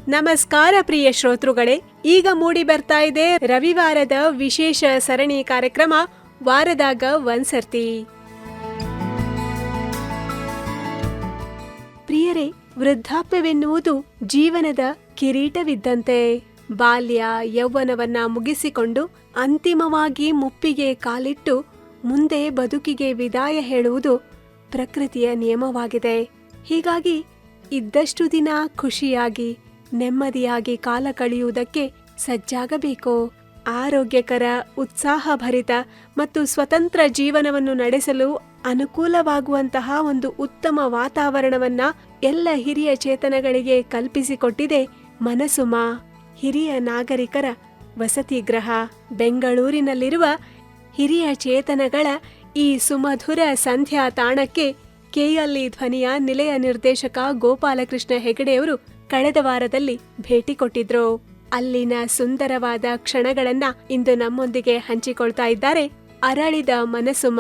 ನಮಸ್ಕಾರ ಪ್ರಿಯ ಶ್ರೋತೃಗಳೇ, ಈಗ ಮೂಡಿ ಬರ್ತಾ ಇದೆ ರವಿವಾರದ ವಿಶೇಷ ಸರಣಿ ಕಾರ್ಯಕ್ರಮ ವಾರದಾಗ ಒಂದ್ಸರ್ತಿ. ಪ್ರಿಯರೇ, ವೃದ್ಧಾಪ್ಯವೆನ್ನುವುದು ಜೀವನದ ಕಿರೀಟವಿದ್ದಂತೆ. ಬಾಲ್ಯ ಯೌವನವನ್ನ ಮುಗಿಸಿಕೊಂಡು ಅಂತಿಮವಾಗಿ ಮುಪ್ಪಿಗೆ ಕಾಲಿಟ್ಟು ಮುಂದೆ ಬದುಕಿಗೆ ವಿದಾಯ ಹೇಳುವುದು ಪ್ರಕೃತಿಯ ನಿಯಮವಾಗಿದೆ. ಹೀಗಾಗಿ ಇದ್ದಷ್ಟು ದಿನ ಖುಷಿಯಾಗಿ ನೆಮ್ಮದಿಯಾಗಿ ಕಾಲ ಕಳೆಯುವುದಕ್ಕೆ ಸಜ್ಜಾಗಬೇಕು. ಆರೋಗ್ಯಕರ, ಉತ್ಸಾಹಭರಿತ ಮತ್ತು ಸ್ವತಂತ್ರ ಜೀವನವನ್ನು ನಡೆಸಲು ಅನುಕೂಲವಾಗುವಂತಹ ಒಂದು ಉತ್ತಮ ವಾತಾವರಣವನ್ನ ಎಲ್ಲ ಹಿರಿಯ ಚೇತನಗಳಿಗೆ ಕಲ್ಪಿಸಿಕೊಟ್ಟಿದೆ ಮನಸುಮ ಹಿರಿಯ ನಾಗರಿಕರ ವಸತಿ ಗೃಹ. ಬೆಂಗಳೂರಿನಲ್ಲಿರುವ ಹಿರಿಯ ಚೇತನಗಳ ಈ ಸುಮಧುರ ಸಂಧ್ಯಾ ತಾಣಕ್ಕೆ ಕೆಎಲ್ಇ ಧ್ವನಿಯ ನಿಲಯ ನಿರ್ದೇಶಕ ಗೋಪಾಲಕೃಷ್ಣ ಹೆಗಡೆಯವರು ಕಳೆದ ವಾರದಲ್ಲಿ ಭೇಟಿ ಕೊಟ್ಟಿದ್ರು. ಅಲ್ಲಿನ ಸುಂದರವಾದ ಕ್ಷಣಗಳನ್ನ ಇಂದು ನಮ್ಮೊಂದಿಗೆ ಹಂಚಿಕೊಳ್ತಾ ಇದ್ದಾರೆ ಅರಳಿದ ಮನಸುಮ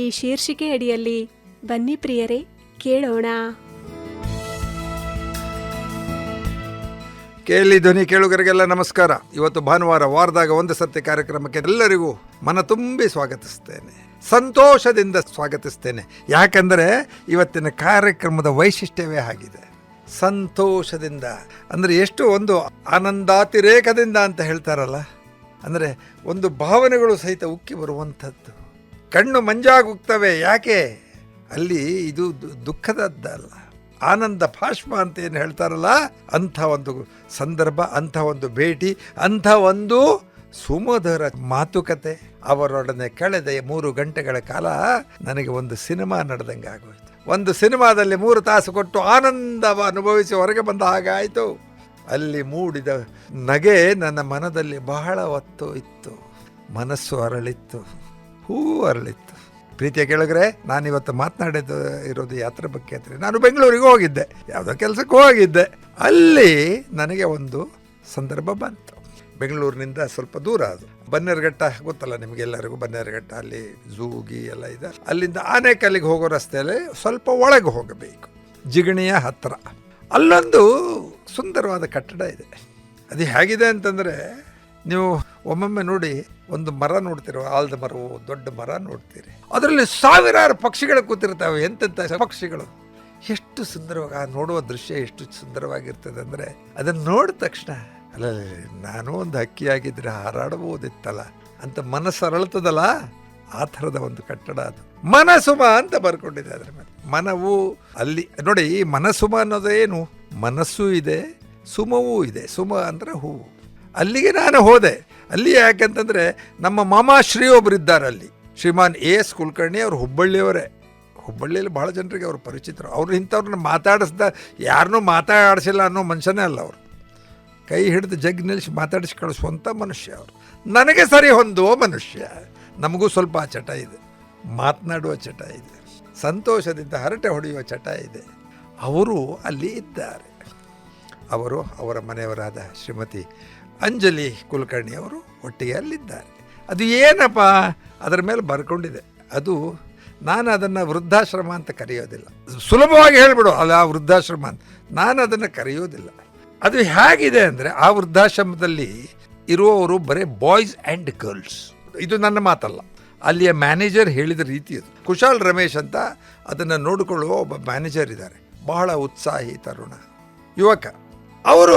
ಈ ಶೀರ್ಷಿಕೆ ಅಡಿಯಲ್ಲಿ. ಬನ್ನಿ ಪ್ರಿಯರೇ, ಕೇಳೋಣ. ಕೆಎಲ್ಇ ಧ್ವನಿ ಕೇಳುಗರಿಗೆಲ್ಲ ನಮಸ್ಕಾರ. ಇವತ್ತು ಭಾನುವಾರ, ವಾರದಾಗ ಒಂದು ಸತ್ಯ ಕಾರ್ಯಕ್ರಮಕ್ಕೆ ಎಲ್ಲರಿಗೂ ಮನ ತುಂಬಿ ಸ್ವಾಗತಿಸ್ತೇನೆ, ಸಂತೋಷದಿಂದ ಸ್ವಾಗತಿಸ್ತೇನೆ. ಯಾಕಂದರೆ ಇವತ್ತಿನ ಕಾರ್ಯಕ್ರಮದ ವೈಶಿಷ್ಟ್ಯವೇ ಆಗಿದೆ. ಸಂತೋಷದಿಂದ ಅಂದರೆ ಎಷ್ಟು ಒಂದು ಆನಂದಾತಿರೇಕದಿಂದ ಅಂತ ಹೇಳ್ತಾರಲ್ಲ, ಅಂದರೆ ಒಂದು ಭಾವನೆಗಳು ಸಹಿತ ಉಕ್ಕಿ ಬರುವಂಥದ್ದು. ಕಣ್ಣು ಮಂಜಾಗುತ್ತವೆ. ಯಾಕೆ? ಅಲ್ಲಿ ಇದು ದುಃಖದದ್ದಲ್ಲ, ಆನಂದ ಭಾಷ್ಪ ಅಂತ ಏನು ಹೇಳ್ತಾರಲ್ಲ, ಅಂಥ ಒಂದು ಸಂದರ್ಭ, ಅಂಥ ಒಂದು ಭೇಟಿ, ಅಂಥ ಒಂದು ಸುಮಧುರ ಮಾತುಕತೆ. ಅವರೊಡನೆ ಕಳೆದ 3 ಗಂಟೆಗಳ ಕಾಲ ನನಗೆ ಒಂದು ಸಿನಿಮಾ ನಡೆದಂಗೆ ಆಗೋಯ್ತು. ಒಂದು ಸಿನಿಮಾದಲ್ಲಿ 3 ತಾಸು ಕೊಟ್ಟು ಆನಂದವ ಅನುಭವಿಸಿ ಹೊರಗೆ ಬಂದ ಹಾಗಾಯಿತು. ಅಲ್ಲಿ ಮೂಡಿದ ನಗೆ ನನ್ನ ಮನದಲ್ಲಿ ಬಹಳ ಹೊತ್ತು ಇತ್ತು. ಮನಸ್ಸು ಅರಳಿತ್ತು, ಹೂವು ಅರಳಿತ್ತು. ಪ್ರೀತಿಯ ಕೇಳಿದ್ರೆ, ನಾನಿವತ್ತು ಮಾತನಾಡಿದ್ದು ಇರೋದು ಯಾತ್ರೆ ಬಗ್ಗೆ. ನಾನು ಬೆಂಗಳೂರಿಗೆ ಹೋಗಿದ್ದೆ, ಯಾವುದೋ ಕೆಲಸಕ್ಕೆ ಹೋಗಿದ್ದೆ. ಅಲ್ಲಿ ನನಗೆ ಒಂದು ಸಂದರ್ಭ ಬಂತು. ಬೆಂಗಳೂರಿನಿಂದ ಸ್ವಲ್ಪ ದೂರ, ಅದು ಬನ್ನೇರುಘಟ್ಟ ಗೊತ್ತಲ್ಲ ನಿಮಗೆಲ್ಲರಿಗೂ. ಬನ್ನೇರುಘಟ್ಟ ಅಲ್ಲಿ ಝೂಗಿ ಎಲ್ಲ ಇದೆ. ಅಲ್ಲಿಂದ ಆನೇಕಲ್ಲಿಗೆ ಹೋಗೋ ರಸ್ತೆಯಲ್ಲಿ ಸ್ವಲ್ಪ ಒಳಗೆ ಹೋಗಬೇಕು, ಜಿಗಣಿಯ ಹತ್ತಿರ. ಅಲ್ಲೊಂದು ಸುಂದರವಾದ ಕಟ್ಟಡ ಇದೆ. ಅದು ಹೇಗಿದೆ ಅಂತಂದರೆ, ನೀವು ಒಮ್ಮೊಮ್ಮೆ ನೋಡಿ, ಒಂದು ಮರ ನೋಡ್ತೀರೋ, ಆಲದ ಮರವು ದೊಡ್ಡ ಮರ ನೋಡ್ತೀರಿ, ಅದರಲ್ಲಿ ಸಾವಿರಾರು ಪಕ್ಷಿಗಳು ಕೂತಿರ್ತಾವೆ. ಎಂತೆಂಥ ಪಕ್ಷಿಗಳು! ಎಷ್ಟು ಸುಂದರವಾಗಿ ನೋಡುವ ದೃಶ್ಯ ಎಷ್ಟು ಸುಂದರವಾಗಿರ್ತದೆ ಅಂದರೆ, ಅದನ್ನು ನೋಡಿದ ತಕ್ಷಣ ಅಲ್ಲ, ನಾನು ಒಂದು ಹಕ್ಕಿಯಾಗಿದ್ದರೆ ಹಾರಾಡಬಹುದಿತ್ತಲ್ಲ ಅಂತ ಮನಸ್ಸು ಅರಳುತ್ತದಲ್ಲ. ಆ ಥರದ ಒಂದು ಕಟ್ಟಡ ಅದು. ಮನಸುಮ ಅಂತ ಬರ್ಕೊಂಡಿದೆ ಅದರ ಮೇಲೆ. ಮನವು ಅಲ್ಲಿ ನೋಡಿ, ಈ ಮನಸುಮ ಅನ್ನೋದೇನು, ಮನಸ್ಸು ಇದೆ, ಸುಮವೂ ಇದೆ. ಸುಮ ಅಂದರೆ ಹೂವು. ಅಲ್ಲಿಗೆ ನಾನು ಹೋದೆ. ಅಲ್ಲಿ ಯಾಕಂತಂದರೆ ನಮ್ಮ ಮಾಮಾಶ್ರೀ ಒಬ್ಬರು ಇದ್ದಾರೆ ಅಲ್ಲಿ, ಶ್ರೀಮಾನ್ ಎಸ್ ಕುಲಕರ್ಣಿ. ಅವರು ಹುಬ್ಬಳ್ಳಿಯವರೇ. ಹುಬ್ಬಳ್ಳಿಯಲ್ಲಿ ಭಾಳ ಜನರಿಗೆ ಅವರು ಪರಿಚಿತರು. ಅವರು ಇಂಥವ್ರನ್ನ ಯಾರನ್ನೂ ಮಾತಾಡಿಸಿಲ್ಲ ಅನ್ನೋ ಮನುಷ್ಯನೇ ಅಲ್ಲ ಅವರು. ಕೈ ಹಿಡಿದು ಜಗ್ ನಿಲ್ಲಿಸಿ ಮಾತಾಡಿಸಿ ಕಳಿಸುವಂಥ ಮನುಷ್ಯ ಅವರು. ನನಗೆ ಸರಿ ಹೊಂದುವ ಮನುಷ್ಯ. ನಮಗೂ ಸ್ವಲ್ಪ ಆ ಚಟ ಇದೆ, ಮಾತನಾಡುವ ಚಟ ಇದೆ, ಸಂತೋಷದಿಂದ ಹರಟೆ ಹೊಡೆಯುವ ಚಟ ಇದೆ. ಅವರು ಅಲ್ಲಿ ಇದ್ದಾರೆ. ಅವರು, ಅವರ ಮನೆಯವರಾದ ಶ್ರೀಮತಿ ಅಂಜಲಿ ಕುಲಕರ್ಣಿ ಅವರು ಒಟ್ಟಿಗೆ ಅಲ್ಲಿದ್ದಾರೆ. ಅದು ಏನಪ್ಪ ಅದರ ಮೇಲೆ ಬರ್ಕೊಂಡಿದೆ. ಅದು ನಾನು ಅದನ್ನು ವೃದ್ಧಾಶ್ರಮ ಅಂತ ಕರೆಯೋದಿಲ್ಲ. ಸುಲಭವಾಗಿ ಹೇಳಿಬಿಡು ಅಲ್ಲ, ಆ ವೃದ್ಧಾಶ್ರಮ ಅಂತ ನಾನು ಅದನ್ನು ಕರೆಯೋದಿಲ್ಲ. ಅದು ಹೇಗಿದೆ ಅಂದರೆ, ಆ ವೃದ್ಧಾಶ್ರಮದಲ್ಲಿ ಇರುವವರು ಬರೀ ಬಾಯ್ಸ್ ಆ್ಯಂಡ್ ಗರ್ಲ್ಸ್. ಇದು ನನ್ನ ಮಾತಲ್ಲ, ಅಲ್ಲಿಯ ಮ್ಯಾನೇಜರ್ ಹೇಳಿದ ರೀತಿ ಅದು. ಕುಶಾಲ್ ರಮೇಶ್ ಅಂತ ಅದನ್ನು ನೋಡಿಕೊಳ್ಳುವ ಒಬ್ಬ ಮ್ಯಾನೇಜರ್ ಇದ್ದಾರೆ. ಬಹಳ ಉತ್ಸಾಹಿ ತರುಣ ಯುವಕ. ಅವರು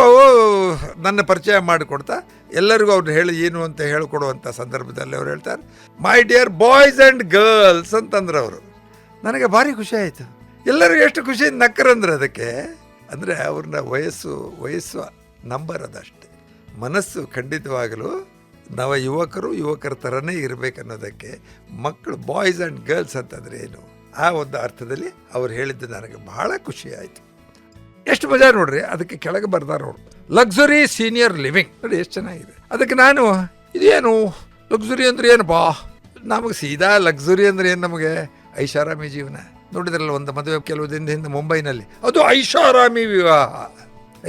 ನನ್ನ ಪರಿಚಯ ಮಾಡಿಕೊಡ್ತಾ ಎಲ್ಲರಿಗೂ ಅವ್ರು ಹೇಳಿ ಏನು ಅಂತ ಹೇಳಿಕೊಡುವಂಥ ಸಂದರ್ಭದಲ್ಲಿ ಅವ್ರು ಹೇಳ್ತಾರೆ, my dear boys and girls ಅಂತಂದ್ರೆ ಅವರು. ನನಗೆ ಭಾರಿ ಖುಷಿ ಆಯಿತು. ಎಲ್ಲರೂ ಎಷ್ಟು ಖುಷಿಯಿಂದ ನಕ್ಕರಂದ್ರೆ ಅದಕ್ಕೆ. ಅಂದರೆ ಅವ್ರನ್ನ ವಯಸ್ಸು ನಂಬರ್ ಅದಷ್ಟೇ. ಮನಸ್ಸು ಖಂಡಿತವಾಗಲೂ ನವ ಯುವಕರ ಥರನೇ ಇರಬೇಕನ್ನೋದಕ್ಕೆ ಮಕ್ಕಳು ಬಾಯ್ಸ್ ಆ್ಯಂಡ್ ಗರ್ಲ್ಸ್ ಅಂತಂದರೆ ಏನು, ಆ ಒಂದು ಅರ್ಥದಲ್ಲಿ ಅವ್ರು ಹೇಳಿದ್ದು ನನಗೆ ಬಹಳ ಖುಷಿ ಆಯಿತು. ಎಷ್ಟು ಮಜಾ ನೋಡ್ರಿ. ಅದಕ್ಕೆ ಕೆಳಗೆ ಬರ್ದಾರ ಅವರು, ಲಕ್ಸುರಿ ಸೀನಿಯರ್ ಲಿವಿಂಗ್. ನೋಡಿ ಎಷ್ಟು ಚೆನ್ನಾಗಿದೆ. ಅದಕ್ಕೆ ನಾನು, ಇದೇನು ಲಕ್ಸುರಿ ಅಂದರೆ ಏನಪ್ಪಾ, ನಮಗೆ ಸೀದಾ ಲಕ್ಸುರಿ ಅಂದರೆ ಏನು, ನಮಗೆ ಐಷಾರಾಮಿ ಜೀವನ. ನೋಡಿದ್ರಲ್ಲ ಒಂದು ಮದುವೆ ಕೆಲವು ದಿನದ ಹಿಂದೆ ಮುಂಬೈನಲ್ಲಿ, ಅದು ಐಷಾರಾಮಿ ವಿವಾಹ.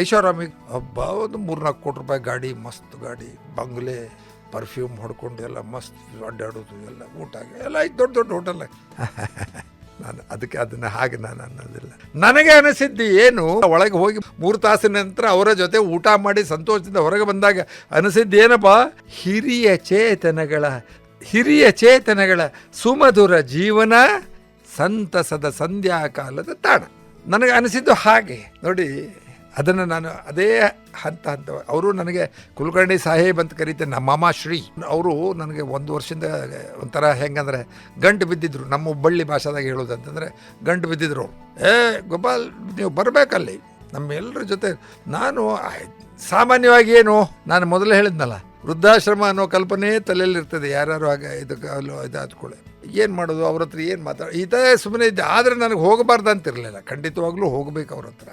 ಐಷಾರಾಮಿ ಹಬ್ಬ. ಒಂದು 3-4 ಕೋಟಿ ರೂಪಾಯಿ ಗಾಡಿ, ಮಸ್ತ್ ಗಾಡಿ, ಬಂಗ್ಲೆ, ಪರ್ಫ್ಯೂಮ್ ಹೊಡ್ಕೊಂಡು ಎಲ್ಲ ಮಸ್ತ್ ಅಡ್ಡಾಡೋದು, ಎಲ್ಲ ಊಟ ಎಲ್ಲ ಐದು ದೊಡ್ಡ ಹೋಟೆಲ್. ನಾನು ಅದನ್ನು ಹಾಗೆ ನಾನು ಅನ್ನೋದಿಲ್ಲ. ನನಗೆ ಅನಿಸಿದ್ದು ಏನು, ಒಳಗೆ ಹೋಗಿ 3 ತಾಸಿನ ನಂತರ ಅವರ ಜೊತೆ ಊಟ ಮಾಡಿ ಸಂತೋಷದಿಂದ ಹೊರಗೆ ಬಂದಾಗ ಅನಿಸಿದ್ದು ಏನಪ್ಪ, ಹಿರಿಯ ಚೇತನಗಳ ಸುಮಧುರ ಜೀವನ, ಸಂತಸದ ಸಂಧ್ಯಾಕಾಲದ ತಾಣ. ನನಗೆ ಅನಿಸಿದ್ದು ಹಾಗೆ ನೋಡಿ. ಅದನ್ನು ನಾನು ಅದೇ ಹಂತ ಅವರು ನನಗೆ ಕುಲಕರ್ಣಿ ಸಾಹೇಬ್ ಅಂತ ಕರೀತಾರೆ, ನಮ್ಮ ಮಾಮಾಶ್ರೀ. ಅವರು ನನಗೆ 1 ವರ್ಷದಿಂದ ಒಂಥರ ಹೆಂಗಂದರೆ ಗಂಟು ಬಿದ್ದಿದ್ರು. ನಮ್ಮ ಹುಬ್ಬಳ್ಳಿ ಭಾಷಾದಾಗ ಹೇಳೋದಂತಂದರೆ ಗಂಟು ಬಿದ್ದಿದ್ರು. ಗೋಪಾಲ್ ನೀವು ಬರಬೇಕಲ್ಲಿ ನಮ್ಮೆಲ್ಲರ ಜೊತೆ. ನಾನು ಸಾಮಾನ್ಯವಾಗಿ ಏನು, ನಾನು ಮೊದಲೇ ಹೇಳಿದ್ನಲ್ಲ, ವೃದ್ಧಾಶ್ರಮ ಅನ್ನೋ ಕಲ್ಪನೆ ತಲೆಯಲ್ಲಿರ್ತದೆ. ಯಾರು ಆಗ ಇದಾದ್ಕೊಳ್ಳೆ ಏನು ಮಾಡೋದು, ಅವ್ರ ಹತ್ರ ಏನು ಇದೇ ಸುಮ್ಮನೆ ಇದ್ದೆ. ಆದರೆ ನನಗೆ ಹೋಗಬಾರ್ದು ಅಂತಿರಲಿಲ್ಲ, ಖಂಡಿತವಾಗ್ಲೂ ಹೋಗಬೇಕು ಅವ್ರ ಹತ್ರ.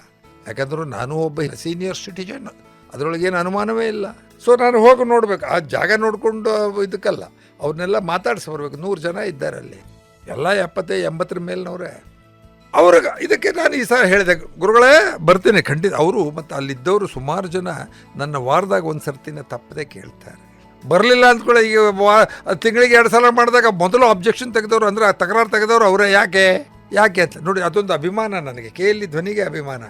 ಯಾಕಂದ್ರೆ ನಾನು ಒಬ್ಬ ಸೀನಿಯರ್ ಸಿಟಿಜನ್, ಅದರೊಳಗೇನು ಅನುಮಾನವೇ ಇಲ್ಲ. ಸೊ ನಾನು ಹೋಗಿ ನೋಡ್ಬೇಕು, ಆ ಜಾಗ ನೋಡಿಕೊಂಡು ಇದಕ್ಕಲ್ಲ, ಅವ್ರನ್ನೆಲ್ಲ ಮಾತಾಡಿಸಿ ಬರ್ಬೇಕು. 100 ಜನ ಇದ್ದಾರೆ ಅಲ್ಲಿ, ಎಲ್ಲ 70-80 ಮೇಲಿನವ್ರೆ. ಅವ್ರಿಗೆ ಇದಕ್ಕೆ ನಾನು ಈ ಸಲ ಹೇಳಿದೆ, ಗುರುಗಳೇ ಬರ್ತೀನಿ ಖಂಡಿತ. ಅವರು ಮತ್ತು ಅಲ್ಲಿದ್ದವರು ಸುಮಾರು ಜನ ನನ್ನ ವಾರದಾಗ ಒಂದು ಸರ್ತಿನ ತಪ್ಪದೆ ಕೇಳ್ತಾರೆ. ಬರಲಿಲ್ಲ ಅಂದ್ಕೊಳ್ಳಿ, ಈಗ ತಿಂಗಳಿಗೆ 2 ಸಲ ಮಾಡಿದಾಗ ಮೊದಲು ಅಬ್ಜೆಕ್ಷನ್ ತೆಗೆದವರು, ಅಂದರೆ ತಕರಾರು ತೆಗೆದವರು ಅವರೇ. ಯಾಕೆ ಅಂತ ನೋಡಿ, ಅದೊಂದು ಅಭಿಮಾನ ನನಗೆ, KLE ಧ್ವನಿಗೆ ಅಭಿಮಾನ.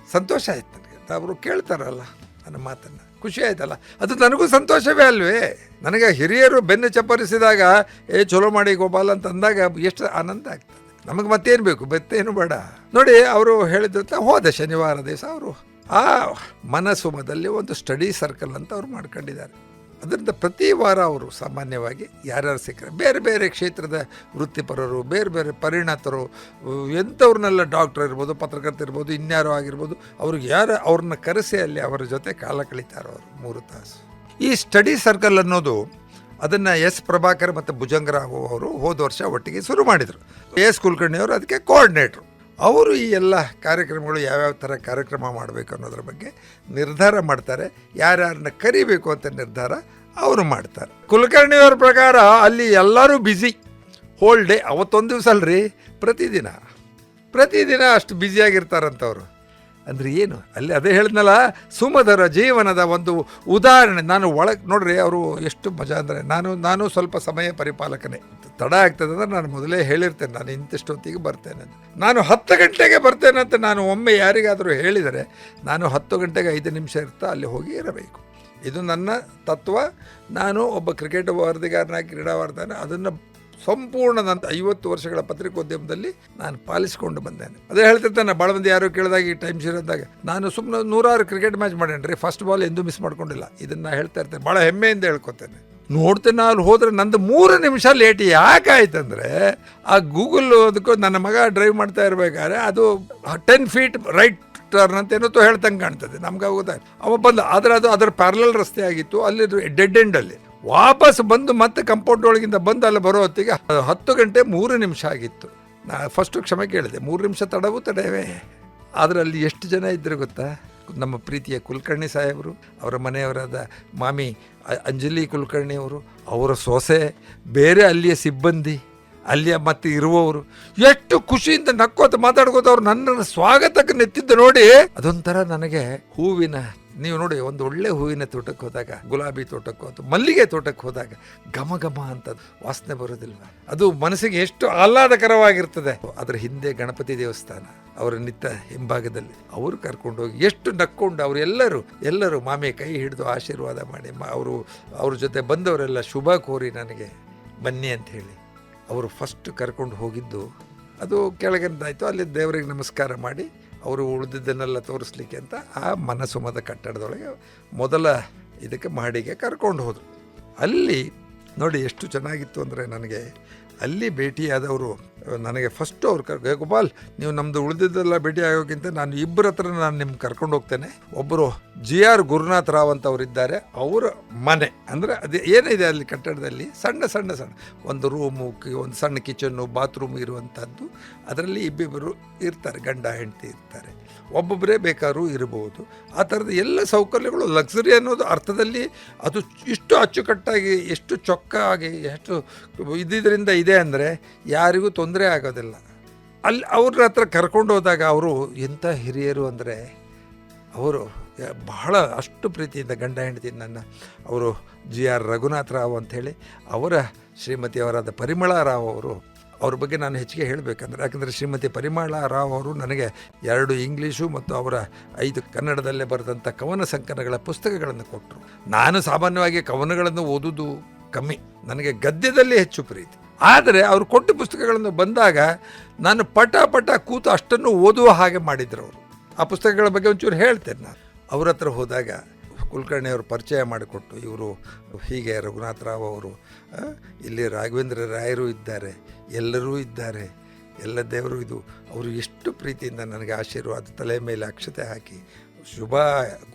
ಸಂತೋಷ ಆಯ್ತು ನನಗೆ, ಅವರು ಕೇಳ್ತಾರಲ್ಲ ನನ್ನ ಮಾತನ್ನು, ಖುಷಿ ಆಯ್ತಲ್ಲ, ಅದು ನನಗೂ ಸಂತೋಷವೇ ಅಲ್ವೇ. ನನಗೆ ಹಿರಿಯರು ಬೆನ್ನು ಚಪ್ಪರಿಸಿದಾಗ ಚಲೋ ಮಾಡಿ ಗೋಪಾಲ್ ಅಂತ ಅಂದಾಗ ಎಷ್ಟು ಆನಂದ ಆಗ್ತದೆ ನಮಗೆ. ಮತ್ತೇನು ಬೇಕು, ಮತ್ತೇನು ಬೇಡ. ನೋಡಿ ಅವರು ಹೇಳಿದಂತ ಹೋದ ಶನಿವಾರ ದಿವಸ ಅವರು ಆ ಮನಸುಮದಲ್ಲಿ ಒಂದು ಸ್ಟಡಿ ಸರ್ಕಲ್ ಅಂತ ಅವ್ರು ಮಾಡ್ಕೊಂಡಿದ್ದಾರೆ. ಅದರಿಂದ ಪ್ರತಿ ವಾರ ಅವರು ಸಾಮಾನ್ಯವಾಗಿ ಯಾರ್ಯಾರು ಸಿಕ್ಕರೆ ಬೇರೆ ಬೇರೆ ಕ್ಷೇತ್ರದ ವೃತ್ತಿಪರರು, ಬೇರೆ ಬೇರೆ ಪರಿಣತರು, ಎಂಥವ್ರನ್ನೆಲ್ಲ, ಡಾಕ್ಟರ್ ಇರ್ಬೋದು, ಪತ್ರಕರ್ತ ಇರ್ಬೋದು, ಇನ್ಯಾರೋ ಆಗಿರ್ಬೋದು, ಅವ್ರಿಗೆ ಅವ್ರನ್ನ ಕರೆಸಿ ಅಲ್ಲಿ ಅವರ ಜೊತೆ ಕಾಲ ಕಳೀತಾರೆ ಅವರು 3 ತಾಸು. ಈ ಸ್ಟಡಿ ಸರ್ಕಲ್ ಅನ್ನೋದು ಅದನ್ನು S. ಪ್ರಭಾಕರ್ ಮತ್ತು ಭುಜಂಗರಾವ್ ಅವರು ಹೋದ ವರ್ಷ ಒಟ್ಟಿಗೆ ಶುರು ಮಾಡಿದರು. S. ಕುಲಕರ್ಣಿ ಅವರು ಅದಕ್ಕೆ ಕೋಆರ್ಡಿನೇಟ್ರು. ಅವರು ಈ ಎಲ್ಲ ಕಾರ್ಯಕ್ರಮಗಳು ಯಾವ್ಯಾವ ಥರ ಕಾರ್ಯಕ್ರಮ ಮಾಡಬೇಕು ಅನ್ನೋದ್ರ ಬಗ್ಗೆ ನಿರ್ಧಾರ ಮಾಡ್ತಾರೆ. ಯಾರ್ಯಾರನ್ನ ಕರಿಬೇಕು ಅಂತ ನಿರ್ಧಾರ ಅವರು ಮಾಡ್ತಾರೆ. ಕುಲಕರ್ಣಿಯವ್ರ ಪ್ರಕಾರ ಅಲ್ಲಿ ಎಲ್ಲರೂ ಬ್ಯುಸಿ, ಹೋಲ್ ಡೇ. ಅವತ್ತೊಂದು ದಿವಸ ಅಲ್ರಿ, ಪ್ರತಿದಿನ ಅಷ್ಟು ಬ್ಯುಸಿಯಾಗಿರ್ತಾರಂಥವ್ರು. ಅಂದರೆ ಏನು, ಅಲ್ಲಿ ಅದೇ ಹೇಳಿದ್ನಲ್ಲ, ಸುಮಧುರ ಜೀವನದ ಒಂದು ಉದಾಹರಣೆ. ನಾನು ಒಳಗೆ ನೋಡ್ರಿ, ಅವರು ಎಷ್ಟು ಮಜಾ ಅಂದರೆ, ನಾನು ಸ್ವಲ್ಪ ಸಮಯ ಪರಿಪಾಲಕನೇ. ತಡ ಆಗ್ತದೆ ಅಂದರೆ ನಾನು ಮೊದಲೇ ಹೇಳಿರ್ತೇನೆ, ನಾನು ಇಂತಿಷ್ಟೊತ್ತಿಗೆ ಬರ್ತೇನೆ ಅಂತ. ನಾನು 10 ಗಂಟೆಗೆ ಬರ್ತೇನೆ ಅಂತ ನಾನು ಒಮ್ಮೆ ಯಾರಿಗಾದರೂ ಹೇಳಿದರೆ, ನಾನು 10 ಗಂಟೆಗೆ 5 ನಿಮಿಷ ಇರ್ತಾ ಅಲ್ಲಿ ಹೋಗಿ ಇರಬೇಕು. ಇದು ನನ್ನ ತತ್ವ. ನಾನು ಒಬ್ಬ ಕ್ರಿಕೆಟ್ ವರದಿಗಾರನಾಗಿ, ಕ್ರೀಡಾ ವರದಿಗಾರ, ಅದನ್ನು ಸಂಪೂರ್ಣ ನನ್ನ 50 ವರ್ಷಗಳ ಪತ್ರಿಕೋದ್ಯಮದಲ್ಲಿ ನಾನು ಪಾಲಿಸಿಕೊಂಡು ಬಂದೇನೆ. ಅದೇ ಹೇಳ್ತಿರ್ತಾನೆ, ಭಾಳ ಮಂದಿ ಯಾರು ಕೇಳಿದಾಗ ಈ ಟೈಮ್ ಇರೋದಾಗ, ನಾನು ಸುಮ್ಮನೆ 100 ಕ್ರಿಕೆಟ್ ಮ್ಯಾಚ್ ಮಾಡೇನ್ರಿ, ಫಸ್ಟ್ ಬಾಲ್ ಎಂದೂ ಮಿಸ್ ಮಾಡ್ಕೊಂಡಿಲ್ಲ. ಇದನ್ನು ಹೇಳ್ತಾ ಇರ್ತೇನೆ, ಭಾಳ ಹೆಮ್ಮೆಯಿಂದ ಹೇಳ್ಕೊತೇನೆ. ನೋಡ್ತೇನೆ, ಅಲ್ಲಿ ಹೋದರೆ ನಂದು 3 ನಿಮಿಷ ಲೇಟ್. ಯಾಕಾಯ್ತಂದರೆ ಆ ಗೂಗಲ್ ಅದಕ್ಕೂ ನನ್ನ ಮಗ ಡ್ರೈವ್ ಮಾಡ್ತಾ ಇರಬೇಕಾದ್ರೆ ಅದು 10 ಫೀಟ್ ರೈಟ್ ಟರ್ನ್ ಅಂತ ಏನೋ ಹೇಳ್ತಂಗೆ ಕಾಣ್ತದೆ ನಮ್ಗೆ. ಗೊತ್ತಾಯ್ತು, ಅವ ಬಂದ, ಆದರೆ ಅದು ಅದರ ಪ್ಯಾರಲಲ್ ರಸ್ತೆ ಆಗಿತ್ತು, ಅಲ್ಲಿ ಡೆಡ್ ಎಂಡಲ್ಲಿ. ವಾಪಸ್ ಬಂದು ಮತ್ತೆ ಕಾಂಪೌಂಡ್ ಒಳಗಿಂದ ಬಂದು ಅಲ್ಲಿ ಬರೋ ಹೊತ್ತಿಗೆ 10 ಗಂಟೆ 3 ನಿಮಿಷ ಆಗಿತ್ತು. ನಾ ಫಸ್ಟು ಕ್ಷಮೆ ಕೇಳಿದೆ, 3 ನಿಮಿಷ ತಡವೇ. ಆದರೆ ಅಲ್ಲಿ ಎಷ್ಟು ಜನ ಇದ್ದರು ಗೊತ್ತಾ? ನಮ್ಮ ಪ್ರೀತಿಯ ಕುಲಕರ್ಣಿ ಸಾಹೇಬರು, ಅವರ ಮನೆಯವರಾದ ಮಾಮಿ ಅಂಜಲಿ ಕುಲಕರ್ಣಿ ಅವರು, ಅವರ ಸೊಸೆ, ಬೇರೆ ಅಲ್ಲಿಯ ಸಿಬ್ಬಂದಿ, ಅಲ್ಲಿಯ ಮತ್ತೆ ಇರುವವರು ಎಷ್ಟು ಖುಷಿಯಿಂದ ನಕ್ಕೋತ ಮಾತಾಡ್ಕೋತ ಅವ್ರು ನನ್ನನ್ನು ಸ್ವಾಗತಕ್ಕೆ ನೆತ್ತಿದ್ದು ನೋಡಿ, ಅದೊಂಥರ ನನಗೆ ಹೂವಿನ, ನೀವು ನೋಡಿ, ಒಂದು ಒಳ್ಳೆ ಹೂವಿನ ತೋಟಕ್ಕೆ ಹೋದಾಗ, ಗುಲಾಬಿ ತೋಟಕ್ಕೆ ಹೋದ, ಮಲ್ಲಿಗೆ ತೋಟಕ್ಕೆ ಹೋದಾಗ ಘಮ ಘಮ ಅಂತ ವಾಸನೆ ಬರೋದಿಲ್ವ? ಅದು ಮನಸ್ಸಿಗೆ ಎಷ್ಟು ಆಹ್ಲಾದಕರವಾಗಿರ್ತದೆ. ಅದರ ಹಿಂದೆ ಗಣಪತಿ ದೇವಸ್ಥಾನ, ಅವರ ನಿತ್ಯ ಹಿಂಭಾಗದಲ್ಲಿ ಅವರು ಕರ್ಕೊಂಡೋಗಿ ಎಷ್ಟು ನಕ್ಕೊಂಡು, ಅವರೆಲ್ಲರೂ ಮಾಮಿ ಕೈ ಹಿಡಿದು ಆಶೀರ್ವಾದ ಮಾಡಿ, ಅವ್ರ ಜೊತೆ ಬಂದವರೆಲ್ಲ ಶುಭ ಕೋರಿ ನನಗೆ ಬನ್ನಿ ಅಂತ ಹೇಳಿ ಅವರು ಫಸ್ಟ್ ಕರ್ಕೊಂಡು ಹೋಗಿದ್ದು. ಅದು ಕೆಳಗಿಂದಾಯಿತು, ಅಲ್ಲಿ ದೇವರಿಗೆ ನಮಸ್ಕಾರ ಮಾಡಿ ಅವರು ಉಳಿದಿದ್ದನ್ನೆಲ್ಲ ತೋರಿಸ್ಲಿಕ್ಕೆ ಅಂತ ಆ ಮನಸುಮದ ಕಟ್ಟಡದೊಳಗೆ ಮೊದಲ ಇದಕ್ಕೆ ಮಾಡಿಗೆ ಕರ್ಕೊಂಡು ಹೋದರು. ಅಲ್ಲಿ ನೋಡಿ ಎಷ್ಟು ಚೆನ್ನಾಗಿತ್ತು ಅಂದರೆ, ನನಗೆ ಅಲ್ಲಿ ಭೇಟಿಯಾದವರು ನನಗೆ ಫಸ್ಟು ಅವ್ರು ಗೋಪಾಲ್, ನೀವು ನಮ್ಮದು ಉಳಿದಿದ್ದೆಲ್ಲ ಭೇಟಿ ಆಗೋಕ್ಕಿಂತ ನಾನು 2 ಹತ್ರ ನಾನು ನಿಮ್ಗೆ ಕರ್ಕೊಂಡು ಹೋಗ್ತೇನೆ. ಒಬ್ಬರು GR ಗುರುನಾಥ್ ರಾವ್ ಅಂತ ಅವರಿದ್ದಾರೆ, ಅವರ ಮನೆ ಅಂದರೆ ಅದು ಏನಿದೆ ಅಲ್ಲಿ ಕಟ್ಟಡದಲ್ಲಿ, ಸಣ್ಣ ಒಂದು ರೂಮು, ಒಂದು ಸಣ್ಣ ಕಿಚನ್ನು, ಬಾತ್ರೂಮ್ ಇರುವಂಥದ್ದು. ಅದರಲ್ಲಿ 2 ಇರ್ತಾರೆ, ಗಂಡ ಹೆಂಡತಿ ಇರ್ತಾರೆ, ಒಬ್ಬೊಬ್ಬರೇ ಬೇಕಾದ್ರೂ ಇರಬಹುದು. ಆ ಥರದ ಎಲ್ಲ ಸೌಕರ್ಯಗಳು, ಲಕ್ಸುರಿ ಅನ್ನೋದು ಅರ್ಥದಲ್ಲಿ ಅದು ಇಷ್ಟು ಅಚ್ಚುಕಟ್ಟಾಗಿ, ಎಷ್ಟು ಚೊಕ್ಕಾಗಿ, ಎಷ್ಟು ಇದರಿಂದ ಇದೆ ಅಂದರೆ ಯಾರಿಗೂ ತೊಂದರೆ ಆಗೋದಿಲ್ಲ. ಅಲ್ಲಿ ಅವ್ರ ಹತ್ರ ಕರ್ಕೊಂಡು ಹೋದಾಗ ಅವರು ಎಂಥ ಹಿರಿಯರು ಅಂದರೆ, ಅವರು ಬಹಳ ಅಷ್ಟು ಪ್ರೀತಿಯಿಂದ ಗಂಡ ಹೆಂಡತಿ ನನ್ನ, ಅವರು GR ರಘುನಾಥ್ ರಾವ್ ಅಂಥೇಳಿ, ಅವರ ಶ್ರೀಮತಿಯವರಾದ ಪರಿಮಳಾ ರಾವ್ ಅವರು, ಅವ್ರ ಬಗ್ಗೆ ನಾನು ಹೆಚ್ಚಿಗೆ ಹೇಳಬೇಕಂದ್ರೆ, ಯಾಕಂದರೆ ಶ್ರೀಮತಿ ಪರಿಮಳಾ ರಾವ್ ಅವರು ನನಗೆ 2 ಇಂಗ್ಲೀಷು ಮತ್ತು ಅವರ 5 ಕನ್ನಡದಲ್ಲೇ ಬರೆದಂಥ ಕವನ ಸಂಕಲನಗಳ ಪುಸ್ತಕಗಳನ್ನು ಕೊಟ್ಟರು. ನಾನು ಸಾಮಾನ್ಯವಾಗಿ ಕವನಗಳನ್ನು ಓದೋದು ಕಮ್ಮಿ, ನನಗೆ ಗದ್ಯದಲ್ಲಿ ಹೆಚ್ಚು ಪ್ರೀತಿ. ಆದರೆ ಅವರು ಕೊಟ್ಟ ಪುಸ್ತಕಗಳನ್ನು ಬಂದಾಗ ನಾನು ಪಟ ಕೂತು ಅಷ್ಟನ್ನು ಓದುವ ಹಾಗೆ ಮಾಡಿದ್ರು ಅವರು. ಆ ಪುಸ್ತಕಗಳ ಬಗ್ಗೆ ಒಂಚೂರು ಹೇಳ್ತೇನೆ. ನಾನು ಅವ್ರ ಹತ್ರ ಹೋದಾಗ ಕುಲಕರ್ಣಿ ಅವರು ಪರಿಚಯ ಮಾಡಿಕೊಟ್ಟು, ಇವರು ಹೀಗೆ ರಘುನಾಥ ರಾವ್ ಅವರು, ಇಲ್ಲಿ ರಾಘವೇಂದ್ರ ರಾಯರು ಇದ್ದಾರೆ, ಎಲ್ಲರೂ ಇದ್ದಾರೆ, ಎಲ್ಲ ದೇವರು ಇದು. ಅವರು ಎಷ್ಟು ಪ್ರೀತಿಯಿಂದ ನನಗೆ ಆಶೀರ್ವಾದ, ತಲೆ ಮೇಲೆ ಅಕ್ಷತೆ ಹಾಕಿ ಶುಭ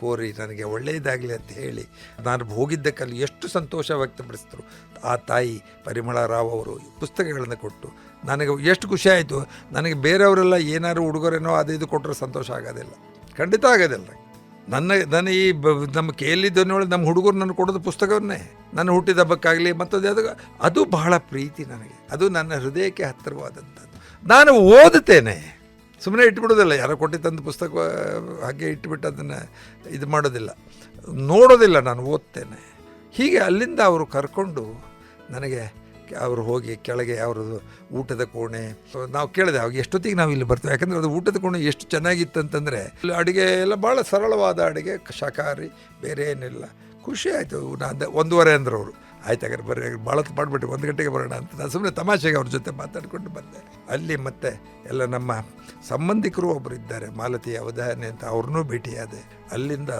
ಕೋರಿ ನನಗೆ ಒಳ್ಳೆಯದಾಗಲಿ ಅಂತ ಹೇಳಿ ನಾನು ಹೋಗಿದ್ದಕ್ಕಲ್ಲಿ ಎಷ್ಟು ಸಂತೋಷ ವ್ಯಕ್ತಪಡಿಸಿದ್ರು. ಆ ತಾಯಿ ಪರಿಮಳಾ ರಾವ್ ಅವರು ಪುಸ್ತಕಗಳನ್ನು ಕೊಟ್ಟು ನನಗೆ ಎಷ್ಟು ಖುಷಿ ಆಯಿತು. ನನಗೆ ಬೇರೆಯವರೆಲ್ಲ ಏನಾದ್ರು ಉಡುಗೊರೆನೋ ಅದು ಇದು ಕೊಟ್ಟರೆ ಸಂತೋಷ ಆಗೋದಿಲ್ಲ, ಖಂಡಿತ ಆಗೋದಿಲ್ಲ. ನನ್ನ ಈ ನಮ್ಮ ಕೇಳಿದ್ದೊಳಗೆ ನಮ್ಮ ಹುಡುಗರು ನನಗೆ ಕೊಡೋದು ಪುಸ್ತಕವನ್ನೇ, ನನ್ನ ಹುಟ್ಟಿದ ಹಬ್ಬಕ್ಕಾಗಲಿ ಮತ್ತದು ಅದು ಬಹಳ ಪ್ರೀತಿ ನನಗೆ. ಅದು ನನ್ನ ಹೃದಯಕ್ಕೆ ಹತ್ತಿರವಾದಂಥದ್ದು. ನಾನು ಓದುತ್ತೇನೆ, ಸುಮ್ಮನೆ ಇಟ್ಬಿಡೋದಿಲ್ಲ. ಯಾರೋ ಕೊಟ್ಟಿದ್ದಂಥ ಪುಸ್ತಕ ಹಾಗೆ ಇಟ್ಬಿಟ್ಟು ಅದನ್ನು ಇದು ಮಾಡೋದಿಲ್ಲ, ನೋಡೋದಿಲ್ಲ, ನಾನು ಓದ್ತೇನೆ. ಹೀಗೆ ಅಲ್ಲಿಂದ ಅವರು ಕರ್ಕೊಂಡು ನನಗೆ ಅವರು ಹೋಗಿ ಕೆಳಗೆ ಅವ್ರದ್ದು ಊಟದ ಕೋಣೆ ನಾವು ಕೇಳಿದೆ, ಅವಾಗ ಎಷ್ಟೊತ್ತಿಗೆ ನಾವು ಇಲ್ಲಿ ಬರ್ತೇವೆ, ಯಾಕಂದರೆ ಅದು ಊಟದ ಕೋಣೆ ಎಷ್ಟು ಚೆನ್ನಾಗಿತ್ತು ಅಂತಂದರೆ ಅಡುಗೆ ಎಲ್ಲ ಭಾಳ ಸರಳವಾದ ಅಡುಗೆ, ಶಾಕಾಹಾರಿ, ಬೇರೆ ಏನಿಲ್ಲ. ಖುಷಿ ಆಯಿತು. ನಾನು 1:30 ಅಂದರು ಅವರು. ಆಯ್ತು ಹಾಗಾದ್ರೆ ಬರ್ರಿ, ಭಾಳ ಮಾಡಿಬಿಟ್ಟು 1 ಗಂಟೆಗೆ ಬರೋಣ ಅಂತ ನಾನು ಸುಮ್ಮನೆ ತಮಾಷೆಗೆ ಅವ್ರ ಜೊತೆ ಮಾತಾಡಿಕೊಂಡು ಬಂದೆ. ಅಲ್ಲಿ ಮತ್ತೆ ಎಲ್ಲ ನಮ್ಮ ಸಂಬಂಧಿಕರು ಒಬ್ಬರು ಇದ್ದಾರೆ, ಮಾಲತಿ ಅವಧಾನಿ ಅಂತ, ಅವ್ರನ್ನೂ ಭೇಟಿಯಾದೆ. ಅಲ್ಲಿಂದ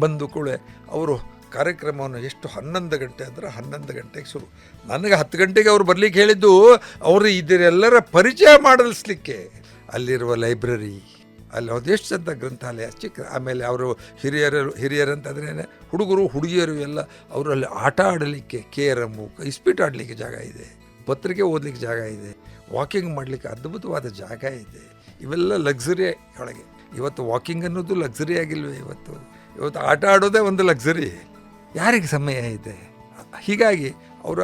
ಬಂದು ಕೂಡ ಅವರು ಕಾರ್ಯಕ್ರಮವನ್ನು ಎಷ್ಟು 11 ಗಂಟೆ ಅಂದರೆ 11 ಗಂಟೆಗೆ ಶುರು. ನನಗೆ 10 ಗಂಟೆಗೆ ಅವ್ರು ಬರಲಿಕ್ಕೆ ಹೇಳಿದ್ದು ಅವರು ಇದರೆಲ್ಲರ ಪರಿಚಯ ಮಾಡಿಸ್ಲಿಕ್ಕೆ. ಅಲ್ಲಿರುವ ಲೈಬ್ರರಿ, ಅಲ್ಲಿ ಅದು ಎಷ್ಟು ಚಂದ ಗ್ರಂಥಾಲಯ ಚಿಕ್ಕ. ಆಮೇಲೆ ಅವರು ಹಿರಿಯರಂತಂದ್ರೆ ಹುಡುಗರು ಹುಡುಗಿಯರು ಎಲ್ಲ ಅವರು ಅಲ್ಲಿ ಆಟ ಆಡಲಿಕ್ಕೆ, ಕೇರಮ್ಮು, ಇಸ್ಪೀಟ್ ಆಡಲಿಕ್ಕೆ ಜಾಗ ಇದೆ, ಪತ್ರಿಕೆ ಓದಲಿಕ್ಕೆ ಜಾಗ ಇದೆ, ವಾಕಿಂಗ್ ಮಾಡಲಿಕ್ಕೆ ಅದ್ಭುತವಾದ ಜಾಗ ಇದೆ. ಇವೆಲ್ಲ ಲಕ್ಸುರಿ ಒಳಗೆ. ಇವತ್ತು ವಾಕಿಂಗ್ ಅನ್ನೋದು ಲಕ್ಸುರಿ ಆಗಿಲ್ವೇ? ಇವತ್ತು ಆಟ ಆಡೋದೇ ಒಂದು ಲಕ್ಸುರಿ. ಯಾರಿಗೆ ಸಮಯ ಇದೆ? ಹೀಗಾಗಿ ಅವರು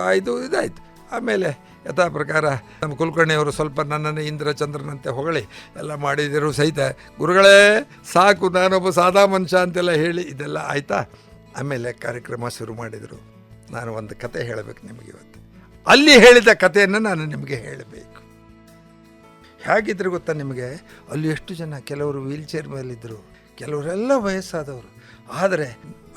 ಇದಾಯಿತು. ಆಮೇಲೆ ಯಥಾ ಪ್ರಕಾರ ನಮ್ಮ ಕುಲಕರ್ಣಿಯವರು ಸ್ವಲ್ಪ ನನ್ನನ್ನು ಇಂದ್ರ ಚಂದ್ರನಂತೆ ಹೊಗಳಿ ಎಲ್ಲ ಮಾಡಿದರು ಸಹಿತ, ಗುರುಗಳೇ ಸಾಕು, ನಾನೊಬ್ಬ ಸಾದಾ ಮನುಷ್ಯ ಅಂತೆಲ್ಲ ಹೇಳಿ ಇದೆಲ್ಲ ಆಯಿತಾ. ಆಮೇಲೆ ಕಾರ್ಯಕ್ರಮ ಶುರು ಮಾಡಿದರು. ನಾನು ಒಂದು ಕತೆ ಹೇಳಬೇಕು ನಿಮಗೆ ಇವತ್ತು. ಅಲ್ಲಿ ಹೇಳಿದ ಕಥೆಯನ್ನು ನಾನು ನಿಮಗೆ ಹೇಳಬೇಕು. ಹೇಗಿದ್ರು ಗೊತ್ತಾ ನಿಮಗೆ? ಅಲ್ಲಿ ಎಷ್ಟು ಜನ, ಕೆಲವರು ವೀಲ್ ಚೇರ್ ಮೇಲಿದ್ದರು, ಕೆಲವರೆಲ್ಲ ವಯಸ್ಸಾದವರು. ಆದರೆ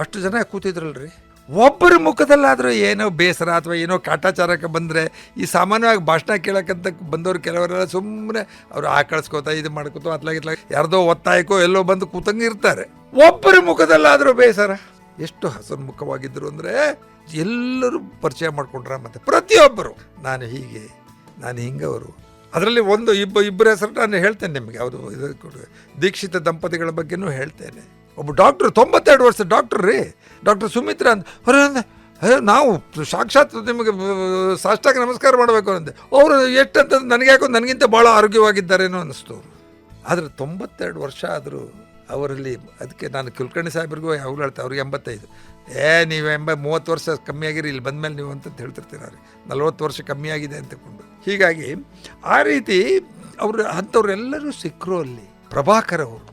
ಅಷ್ಟು ಜನ ಕೂತಿದ್ರಲ್ರಿ, ಒಬ್ಬರ ಮುಖದಲ್ಲಾದರೂ ಏನೋ ಬೇಸರ ಅಥವಾ ಏನೋ ಕಾಟಾಚಾರಕ್ಕೆ ಬಂದರೆ, ಈ ಸಾಮಾನ್ಯವಾಗಿ ಭಾಷಣ ಕೇಳೋಕ್ಕಂತ ಬಂದವರು ಕೆಲವರೆಲ್ಲ ಸುಮ್ಮನೆ ಅವರು ಆಕಳಿಸ್ಕೋತಾ ಇದು ಮಾಡ್ಕೋತ ಅತ್ಲಾಗಿತ್ಲ ಯಾರ್ದೋ ಒತ್ತಾಯಕ್ಕೋ ಎಲ್ಲೋ ಬಂದು ಕೂತಂಗಿರ್ತಾರೆ. ಒಬ್ಬರ ಮುಖದಲ್ಲಾದರೂ ಬೇಸರ. ಎಷ್ಟು ಹಸನ್ಮುಖವಾಗಿದ್ದರು ಅಂದರೆ ಎಲ್ಲರೂ ಪರಿಚಯ ಮಾಡ್ಕೊಂಡ್ರ. ಮತ್ತು ಪ್ರತಿಯೊಬ್ಬರು ನಾನು ಹೀಗೆ, ನಾನು ಹಿಂಗವರು. ಅದರಲ್ಲಿ ಇಬ್ಬರ ಹೆಸರು ನಾನು ಹೇಳ್ತೇನೆ ನಿಮಗೆ. ಅವರು ದೀಕ್ಷಿತ ದಂಪತಿಗಳ ಬಗ್ಗೆನೂ ಹೇಳ್ತೇನೆ. ಒಬ್ಬ ಡಾಕ್ಟ್ರು, 92 ವರ್ಷ ಡಾಕ್ಟ್ರು ರೀ, ಡಾಕ್ಟರ್ ಸುಮಿತ್ರಾ ಅಂತ. ನಾವು ಸಾಕ್ಷಾತ್ ನಿಮಗೆ ಸಾಷ್ಟಾಂಗ ನಮಸ್ಕಾರ ಮಾಡಬೇಕು ಅಂದೆ. ಅವರು ಎಷ್ಟಂತಂದ್ರೆ ನನಗೆ ಯಾಕೋ ನನಗಿಂತ ಭಾಳ ಆರೋಗ್ಯವಾಗಿದ್ದಾರೇನೋ ಅನ್ನಿಸ್ತು ಅವರು. ಆದರೆ 92 ವರ್ಷ ಆದರೂ ಅವರಲ್ಲಿ, ಅದಕ್ಕೆ ನಾನು ಕುಲಕರ್ಣಿ ಸಾಹೇಬ್ರಿಗೂ ಯಾವಾಗಲೂ ಹೇಳ್ತೆ, ಅವ್ರಿಗೆ 85. ನೀವು 30 ವರ್ಷ ಕಮ್ಮಿ ಆಗಿರಿ, ಇಲ್ಲಿ ಬಂದಮೇಲೆ ನೀವು ಅಂತ ಹೇಳ್ತಿರ್ತೀರಿ. 40 ವರ್ಷ ಕಮ್ಮಿ ಆಗಿದೆ ಅಂತಕೊಂಡು. ಹೀಗಾಗಿ ಆ ರೀತಿ ಅಂಥವ್ರೆಲ್ಲರೂ ಸಿಕ್ಕರು ಅಲ್ಲಿ. ಪ್ರಭಾಕರ್ ಅವರು,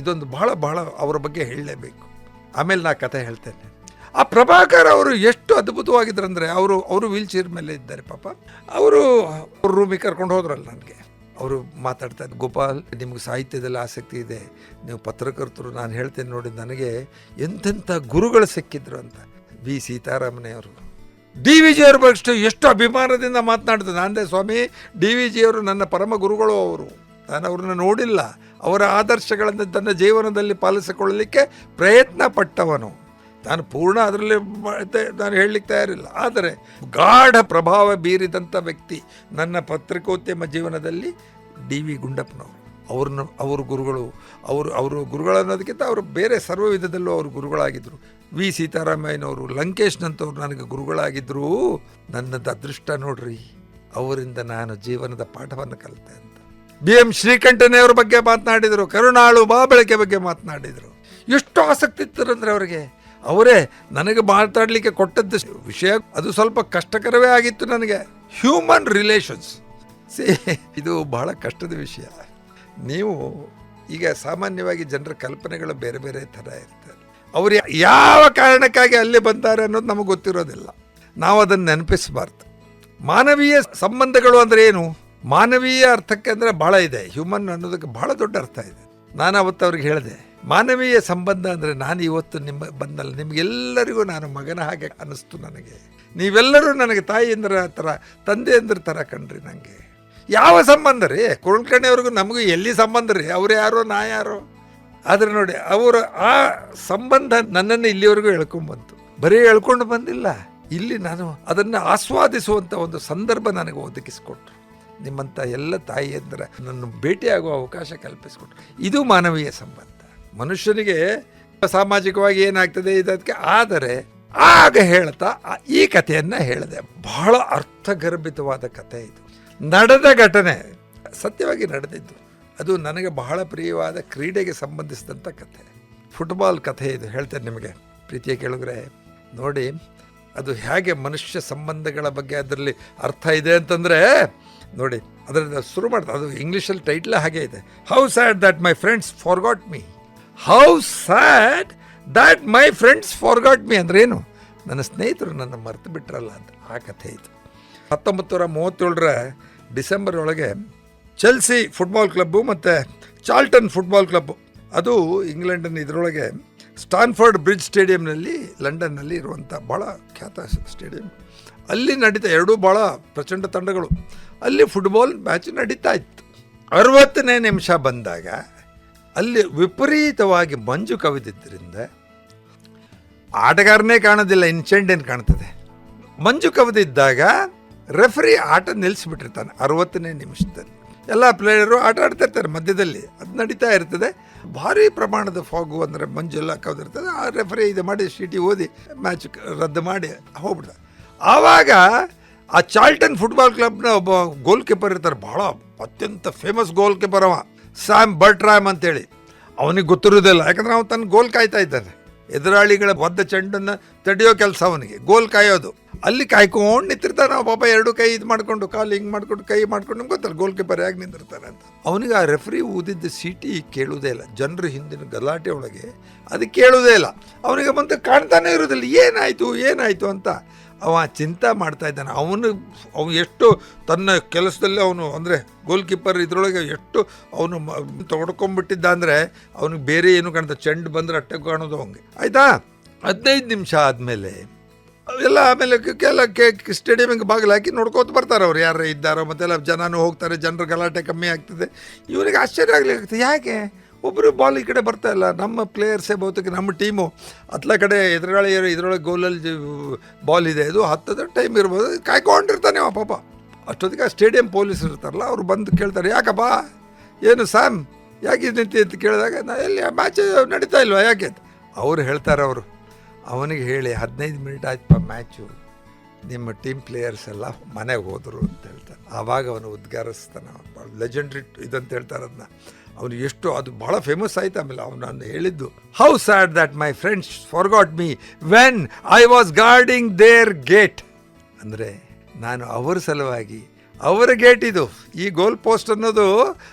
ಇದೊಂದು ಬಹಳ ಅವರ ಬಗ್ಗೆ ಹೇಳಲೇಬೇಕು. ಆಮೇಲೆ ನಾ ಕತೆ ಹೇಳ್ತೇನೆ. ಆ ಪ್ರಭಾಕರ್ ಅವರು ಎಷ್ಟು ಅದ್ಭುತವಾಗಿದ್ರಂದರೆ, ಅವರು ವೀಲ್ ಚೇರ್ ಮೇಲೆ ಇದ್ದಾರೆ ಪಾಪ. ಅವರು ರೂಮಿಗೆ ಕರ್ಕೊಂಡು ಹೋದ್ರಲ್ಲ ನನಗೆ. ಅವರು ಮಾತಾಡ್ತಾ ಇದ್ದು, ಗೋಪಾಲ್ ನಿಮ್ಗೆ ಸಾಹಿತ್ಯದಲ್ಲಿ ಆಸಕ್ತಿ ಇದೆ, ನೀವು ಪತ್ರಕರ್ತರು, ನಾನು ಹೇಳ್ತೇನೆ ನೋಡಿ, ನನಗೆ ಎಂತೆಂಥ ಗುರುಗಳು ಸಿಕ್ಕಿದ್ರು ಅಂತ. ವಿ ಸೀತಾರಾಮನೆಯವರು, ಡಿ ವಿ ಜಿಯವ್ರ ಬಗ್ಗೆ ಎಷ್ಟು ಅಭಿಮಾನದಿಂದ ಮಾತನಾಡಿದ್ರು. ನಾನಂದೆ, ಸ್ವಾಮಿ ಡಿ ವಿ ಜಿಯವರು ನನ್ನ ಪರಮ ಗುರುಗಳು. ನಾನು ಅವ್ರನ್ನ ನೋಡಿಲ್ಲ, ಅವರ ಆದರ್ಶಗಳನ್ನು ತನ್ನ ಜೀವನದಲ್ಲಿ ಪಾಲಿಸಿಕೊಳ್ಳಲಿಕ್ಕೆ ಪ್ರಯತ್ನ ಪಟ್ಟವನು. ನಾನು ಪೂರ್ಣ ಅದರಲ್ಲಿ ನಾನು ಹೇಳಲಿಕ್ಕೆ ತಯಾರಿಲ್ಲ. ಆದರೆ ಗಾಢ ಪ್ರಭಾವ ಬೀರಿದಂಥ ವ್ಯಕ್ತಿ ನನ್ನ ಪತ್ರಿಕೋದ್ಯಮ ಜೀವನದಲ್ಲಿ ಡಿ ವಿ ಗುಂಡಪ್ಪನವರು. ಅವರು ಗುರುಗಳು. ಅವರು ಗುರುಗಳು ಅನ್ನೋದಕ್ಕಿಂತ ಅವರು ಬೇರೆ ಸರ್ವ ವಿಧದಲ್ಲೂ ಅವರು ಗುರುಗಳಾಗಿದ್ದರು. ವಿ ಸೀತಾರಾಮಯ್ಯನವರು, ಲಂಕೇಶ್ನಂಥವ್ರು ನನಗೆ ಗುರುಗಳಾಗಿದ್ದರು. ನನ್ನದು ಅದೃಷ್ಟ ನೋಡ್ರಿ, ಅವರಿಂದ ನಾನು ಜೀವನದ ಪಾಠವನ್ನು ಕಲಿತೆ ಅಂತ. ಬಿ ಎಂ ಶ್ರೀಕಂಠನೆಯವ್ರ ಬಗ್ಗೆ ಮಾತನಾಡಿದರು, ಕರುಣಾಳು ಬಾಬಳಕೆ ಬಗ್ಗೆ ಮಾತನಾಡಿದರು. ಎಷ್ಟು ಆಸಕ್ತಿ ಇತ್ತರಂದರೆ ಅವರಿಗೆ. ಅವರೇ ನನಗೆ ಮಾತಾಡಲಿಕ್ಕೆ ಕೊಟ್ಟದ್ದು ವಿಷಯ, ಅದು ಸ್ವಲ್ಪ ಕಷ್ಟಕರವೇ ಆಗಿತ್ತು ನನಗೆ. ಹ್ಯೂಮನ್ ರಿಲೇಷನ್ಸ್, ಇದು ಬಹಳ ಕಷ್ಟದ ವಿಷಯ. ನೀವು ಈಗ ಸಾಮಾನ್ಯವಾಗಿ ಜನರ ಕಲ್ಪನೆಗಳು ಬೇರೆ ಬೇರೆ ಥರ ಇರ್ತಾರೆ. ಅವರು ಯಾವ ಕಾರಣಕ್ಕಾಗಿ ಅಲ್ಲಿ ಬಂತಾರೆ ಅನ್ನೋದು ನಮಗೆ ಗೊತ್ತಿರೋದಿಲ್ಲ. ನಾವು ಅದನ್ನು ನೆನಪಿಸಬಾರ್ದು. ಮಾನವೀಯ ಸಂಬಂಧಗಳು ಅಂದರೆ ಏನು? ಮಾನವೀಯ ಅರ್ಥಕ್ಕೆ ಅಂದರೆ ಬಹಳ ಇದೆ. ಹ್ಯೂಮನ್ ಅನ್ನೋದಕ್ಕೆ ಬಹಳ ದೊಡ್ಡ ಅರ್ಥ ಇದೆ. ನಾನು ಅವತ್ತು ಅವ್ರಿಗೆ ಹೇಳಿದೆ, ಮಾನವೀಯ ಸಂಬಂಧ ಅಂದರೆ ನಾನು ಇವತ್ತು ನಿಮ್ಮ ಬಂದಲ್ಲ, ನಿಮಗೆಲ್ಲರಿಗೂ ನಾನು ಮಗನ ಹಾಗೆ ಅನ್ನಿಸ್ತು ನನಗೆ. ನೀವೆಲ್ಲರೂ ನನಗೆ ತಾಯಿಯಂದ್ರ ಥರ, ತಂದೆಯಂದ್ರ ಥರ ಕಣ್ರಿ ನನಗೆ. ಯಾವ ಸಂಬಂಧ ರೀ? ಕುರುಳ್ಕಣಿಯವ್ರಿಗೂ ನಮಗೂ ಎಲ್ಲಿ ಸಂಬಂಧ ರೀ? ಅವ್ರು ಯಾರೋ ನಾ ಯಾರೋ. ಆದರೆ ನೋಡಿ, ಅವರ ಆ ಸಂಬಂಧ ನನ್ನನ್ನು ಇಲ್ಲಿವರೆಗೂ ಎಳ್ಕೊಂಡ್ಬಂತು. ಬರೀ ಎಳ್ಕೊಂಡು ಬಂದಿಲ್ಲ, ಇಲ್ಲಿ ನಾನು ಅದನ್ನು ಆಸ್ವಾದಿಸುವಂಥ ಒಂದು ಸಂದರ್ಭ ನನಗೆ ಒದಗಿಸಿಕೊಟ್ರು. ನಿಮ್ಮಂಥ ಎಲ್ಲ ತಾಯಿಯಂದ್ರೆ ನನ್ನ ಭೇಟಿಯಾಗುವ ಅವಕಾಶ ಕಲ್ಪಿಸಿಕೊಟ್ರು. ಇದು ಮಾನವೀಯ ಸಂಬಂಧ. ಮನುಷ್ಯನಿಗೆ ಸಾಮಾಜಿಕವಾಗಿ ಏನಾಗ್ತದೆ ಇದಕ್ಕೆ. ಆದರೆ ಆಗ ಹೇಳ್ತಾ ಈ ಕಥೆಯನ್ನು ಹೇಳಿದೆ. ಬಹಳ ಅರ್ಥಗರ್ಭಿತವಾದ ಕಥೆ ಇದು. ನಡೆದ ಘಟನೆ, ಸತ್ಯವಾಗಿ ನಡೆದಿದ್ದು. ಅದು ನನಗೆ ಬಹಳ ಪ್ರಿಯವಾದ ಕ್ರೀಡೆಗೆ ಸಂಬಂಧಿಸಿದಂಥ ಕಥೆ, ಫುಟ್ಬಾಲ್ ಕಥೆ ಇದು. ಹೇಳ್ತೇನೆ ನಿಮಗೆ ಪ್ರೀತಿಯ ಕೇಳಿದ್ರೆ ನೋಡಿ, ಅದು ಹೇಗೆ ಮನುಷ್ಯ ಸಂಬಂಧಗಳ ಬಗ್ಗೆ ಅದರಲ್ಲಿ ಅರ್ಥ ಇದೆ ಅಂತಂದರೆ ನೋಡಿ, ಅದರಿಂದ ಶುರು ಮಾಡ್ತಾರೆ. ಅದು ಇಂಗ್ಲೀಷಲ್ಲಿ ಟೈಟ್ಲ್ ಹಾಗೆ ಇದೆ, how sad that my friends forgot me. How sad that my friends forgot me ಅಂದರೆ ಏನು? ನನ್ನ ಸ್ನೇಹಿತರು ನನ್ನ ಮರೆತು ಬಿಟ್ರಲ್ಲ ಅಂತ ಆ ಕಥೆ ಇದು. 1937 ಡಿಸೆಂಬರ್ ಒಳಗೆ ಚೆಲ್ಸಿ ಫುಟ್ಬಾಲ್ ಕ್ಲಬ್ಬು ಮತ್ತು ಚಾರ್ಲ್ಟನ್ ಫುಟ್ಬಾಲ್ ಕ್ಲಬ್ಬು, ಅದು ಇಂಗ್ಲೆಂಡಿನ ಇದರೊಳಗೆ ಸ್ಟಾನ್ಫರ್ಡ್ ಬ್ರಿಡ್ಜ್ ಸ್ಟೇಡಿಯಂನಲ್ಲಿ ಲಂಡನ್ನಲ್ಲಿ ಇರುವಂಥ ಭಾಳ ಖ್ಯಾತ ಸ್ಟೇಡಿಯಂ. ಅಲ್ಲಿ ನಡೀತಾ ಎರಡೂ ಭಾಳ ಪ್ರಚಂಡ ತಂಡಗಳು. ಅಲ್ಲಿ ಫುಟ್ಬಾಲ್ ಮ್ಯಾಚ್ ನಡೀತಾ ಇತ್ತು. 60ನೇ ನಿಮಿಷ ಬಂದಾಗ ಅಲ್ಲಿ ವಿಪರೀತವಾಗಿ ಮಂಜು ಕವಿದಿದ್ದರಿಂದ ಆಟಗಾರನೇ ಕಾಣೋದಿಲ್ಲ, ಇನ್ನು ಚೆಂಡೇನು ಕಾಣ್ತದೆ. ಮಂಜು ಕವಿದಿದ್ದಾಗ ರೆಫರಿ ಆಟ ನಿಲ್ಲಿಸ್ಬಿಟ್ಟಿರ್ತಾನೆ 60ನೇ ನಿಮಿಷದಲ್ಲಿ. ಎಲ್ಲ ಪ್ಲೇಯರು ಆಟ ಆಡ್ತಿರ್ತಾರೆ ಮಧ್ಯದಲ್ಲಿ, ಅದು ನಡೀತಾ ಇರ್ತದೆ. ಭಾರಿ ಪ್ರಮಾಣದ ಫಾಗು ಅಂದರೆ ಮಂಜೆಲ್ಲ ಕವಿದಿರ್ತದೆ. ಆ ರೆಫರಿ ಇದು ಮಾಡಿ ಚೀಟಿ ಓದಿ ಮ್ಯಾಚ್ ರದ್ದು ಮಾಡಿ ಹೋಗ್ಬಿಡ್ತಾರೆ. ಆವಾಗ ಆ ಚಾರ್ಲ್ಟನ್ ಫುಟ್ಬಾಲ್ ಕ್ಲಬ್ನ ಒಬ್ಬ ಗೋಲ್ ಕೀಪರ್ ಇರ್ತಾರೆ, ಭಾಳ ಅತ್ಯಂತ ಫೇಮಸ್ ಗೋಲ್ ಕೀಪರ್ ಅವ, ಸ್ಯಾಮ್ ಬರ್ಟ್ರಾಮ್ ಅಂತೇಳಿ. ಅವನಿಗೆ ಗೊತ್ತಿರೋದಿಲ್ಲ, ಯಾಕಂದರೆ ಅವನು ತನ್ನ ಗೋಲ್ ಕಾಯ್ತಾ ಇದ್ದಾನೆ. ಎದುರಾಳಿಗಳ ಒದ್ದ ಚೆಂಡನ್ನು ತಡೆಯೋ ಕೆಲಸ ಅವನಿಗೆ, ಗೋಲ್ ಕಾಯೋದು. ಅಲ್ಲಿ ಕಾಯ್ಕೊಂಡು ನಿಂತಿರ್ತಾನೆ ನಾವು ಪಾಪ, ಎರಡು ಕೈ ಇದು ಮಾಡಿಕೊಂಡು, ಕಾಲು ಹಿಂಗೆ ಮಾಡ್ಕೊಂಡು, ಕೈ ಮಾಡ್ಕೊಂಡು, ನಿಮ್ಗೆ ಗೊತ್ತಲ್ಲ ಗೋಲ್ ಕೀಪರ್ ಹೇಗೆ ನಿಂತಿರ್ತಾನೆ ಅಂತ. ಅವನಿಗೆ ಆ ರೆಫ್ರಿ ಊದಿದ್ದ ಸೀಟಿ ಕೇಳುವುದೇ ಇಲ್ಲ. ಜನರು ಹಿಂದಿನ ಗಲಾಟೆ ಒಳಗೆ ಅದು ಕೇಳುವುದೇ ಇಲ್ಲ. ಅವನಿಗೆ ಬಂದು ಕಾಣ್ತಾನೆ ಇರೋದಿಲ್ಲ, ಏನಾಯಿತು ಅಂತ ಅವ ಚಿಂತೆ ಮಾಡ್ತಾ ಇದ್ದಾನೆ. ಅವನು ಎಷ್ಟು ತನ್ನ ಕೆಲಸದಲ್ಲಿ ಅವನು ಅಂದರೆ ಗೋಲ್ ಕೀಪರ್ ಇದರೊಳಗೆ ಎಷ್ಟು ಅವನು ತೊಡ್ಕೊಂಡ್ಬಿಟ್ಟಿದ್ದ ಅಂದರೆ ಅವನಿಗೆ ಬೇರೆ ಏನು ಕಾಣ್ತದೆ, ಚೆಂಡು ಬಂದರೆ ಅಟ್ಟೆ ಕಾಣೋದು ಅವನಿಗೆ. ಆಯಿತಾ, 15 ನಿಮಿಷ ಆದಮೇಲೆ ಎಲ್ಲ ಆಮೇಲೆ ಸ್ಟೇಡಿಯಮಿಗೆ ಬಾಗಿಲು ಹಾಕಿ ನೋಡ್ಕೋತ ಬರ್ತಾರೆ ಅವ್ರು ಯಾರು ಇದ್ದಾರೋ, ಮತ್ತೆಲ್ಲ ಜನನೂ ಹೋಗ್ತಾರೆ, ಜನರ ಗಲಾಟೆ ಕಮ್ಮಿ ಆಗ್ತದೆ. ಇವನಿಗೆ ಆಶ್ಚರ್ಯ ಆಗಲಿಕ್ಕೆ, ಯಾಕೆ ಒಬ್ಬರು ಬಾಲ್ ಈ ಕಡೆ ಬರ್ತಾ ಇಲ್ಲ, ನಮ್ಮ ಪ್ಲೇಯರ್ಸೇ ಬಹುತೇಕ ನಮ್ಮ ಟೀಮು ಅತ್ಲ ಕಡೆ ಎದುರಾಳಿಯರು ಇದರೊಳಗೆ ಗೋಲಲ್ಲಿ ಬಾಲ್ ಇದೆ, ಇದು ಹತ್ತದ ಟೈಮ್ ಇರ್ಬೋದು, ಕಾಯ್ಕೊಂಡಿರ್ತಾನೆ ಅವ ಪಾಪ. ಅಷ್ಟೊತ್ತಿಗೆ ಆ ಸ್ಟೇಡಿಯಂ ಪೊಲೀಸ್ ಇರ್ತಾರಲ್ಲ, ಅವ್ರು ಬಂದು ಕೇಳ್ತಾರೆ, ಯಾಕಪ್ಪ ಏನು ಸ್ಯಾಮ್ ಯಾಕೆ ನಿಂತಿ ಅಂತ ಕೇಳಿದಾಗ, ಎಲ್ಲಿ ಮ್ಯಾಚ್ ನಡೀತಾ ಇಲ್ವಾ ಯಾಕೆ ಅಂತ ಅವ್ರು ಹೇಳ್ತಾರೆ. ಅವನಿಗೆ ಹೇಳಿ 15 ಮಿನಿಟ್ ಆಯ್ತಪ್ಪ ಮ್ಯಾಚು, ನಿಮ್ಮ ಟೀಮ್ ಪ್ಲೇಯರ್ಸ್ ಎಲ್ಲ ಮನೆಗೆ ಹೋದರು ಅಂತ ಹೇಳ್ತಾನೆ. ಆವಾಗ ಅವನು ಉದ್ಗಾರಿಸ್ತಾನೆ, ಭಾಳ ಲೆಜೆಂಡ್ರಿ ಇದಂತ ಹೇಳ್ತಾರೆ ಅದನ್ನ. ಅವನು ಎಷ್ಟು ಅದು ಭಾಳ ಫೇಮಸ್ ಆಯ್ತು. ಆಮೇಲೆ ಅವನು ಹೇಳಿದ್ದು, how sad that my friends forgot me when I was guarding their gate. ಅಂದರೆ ನಾನು ಅವರ ಸಲುವಾಗಿ, ಅವರ ಗೇಟ್ ಇದು, ಈ ಗೋಲ್ ಪೋಸ್ಟ್ ಅನ್ನೋದು,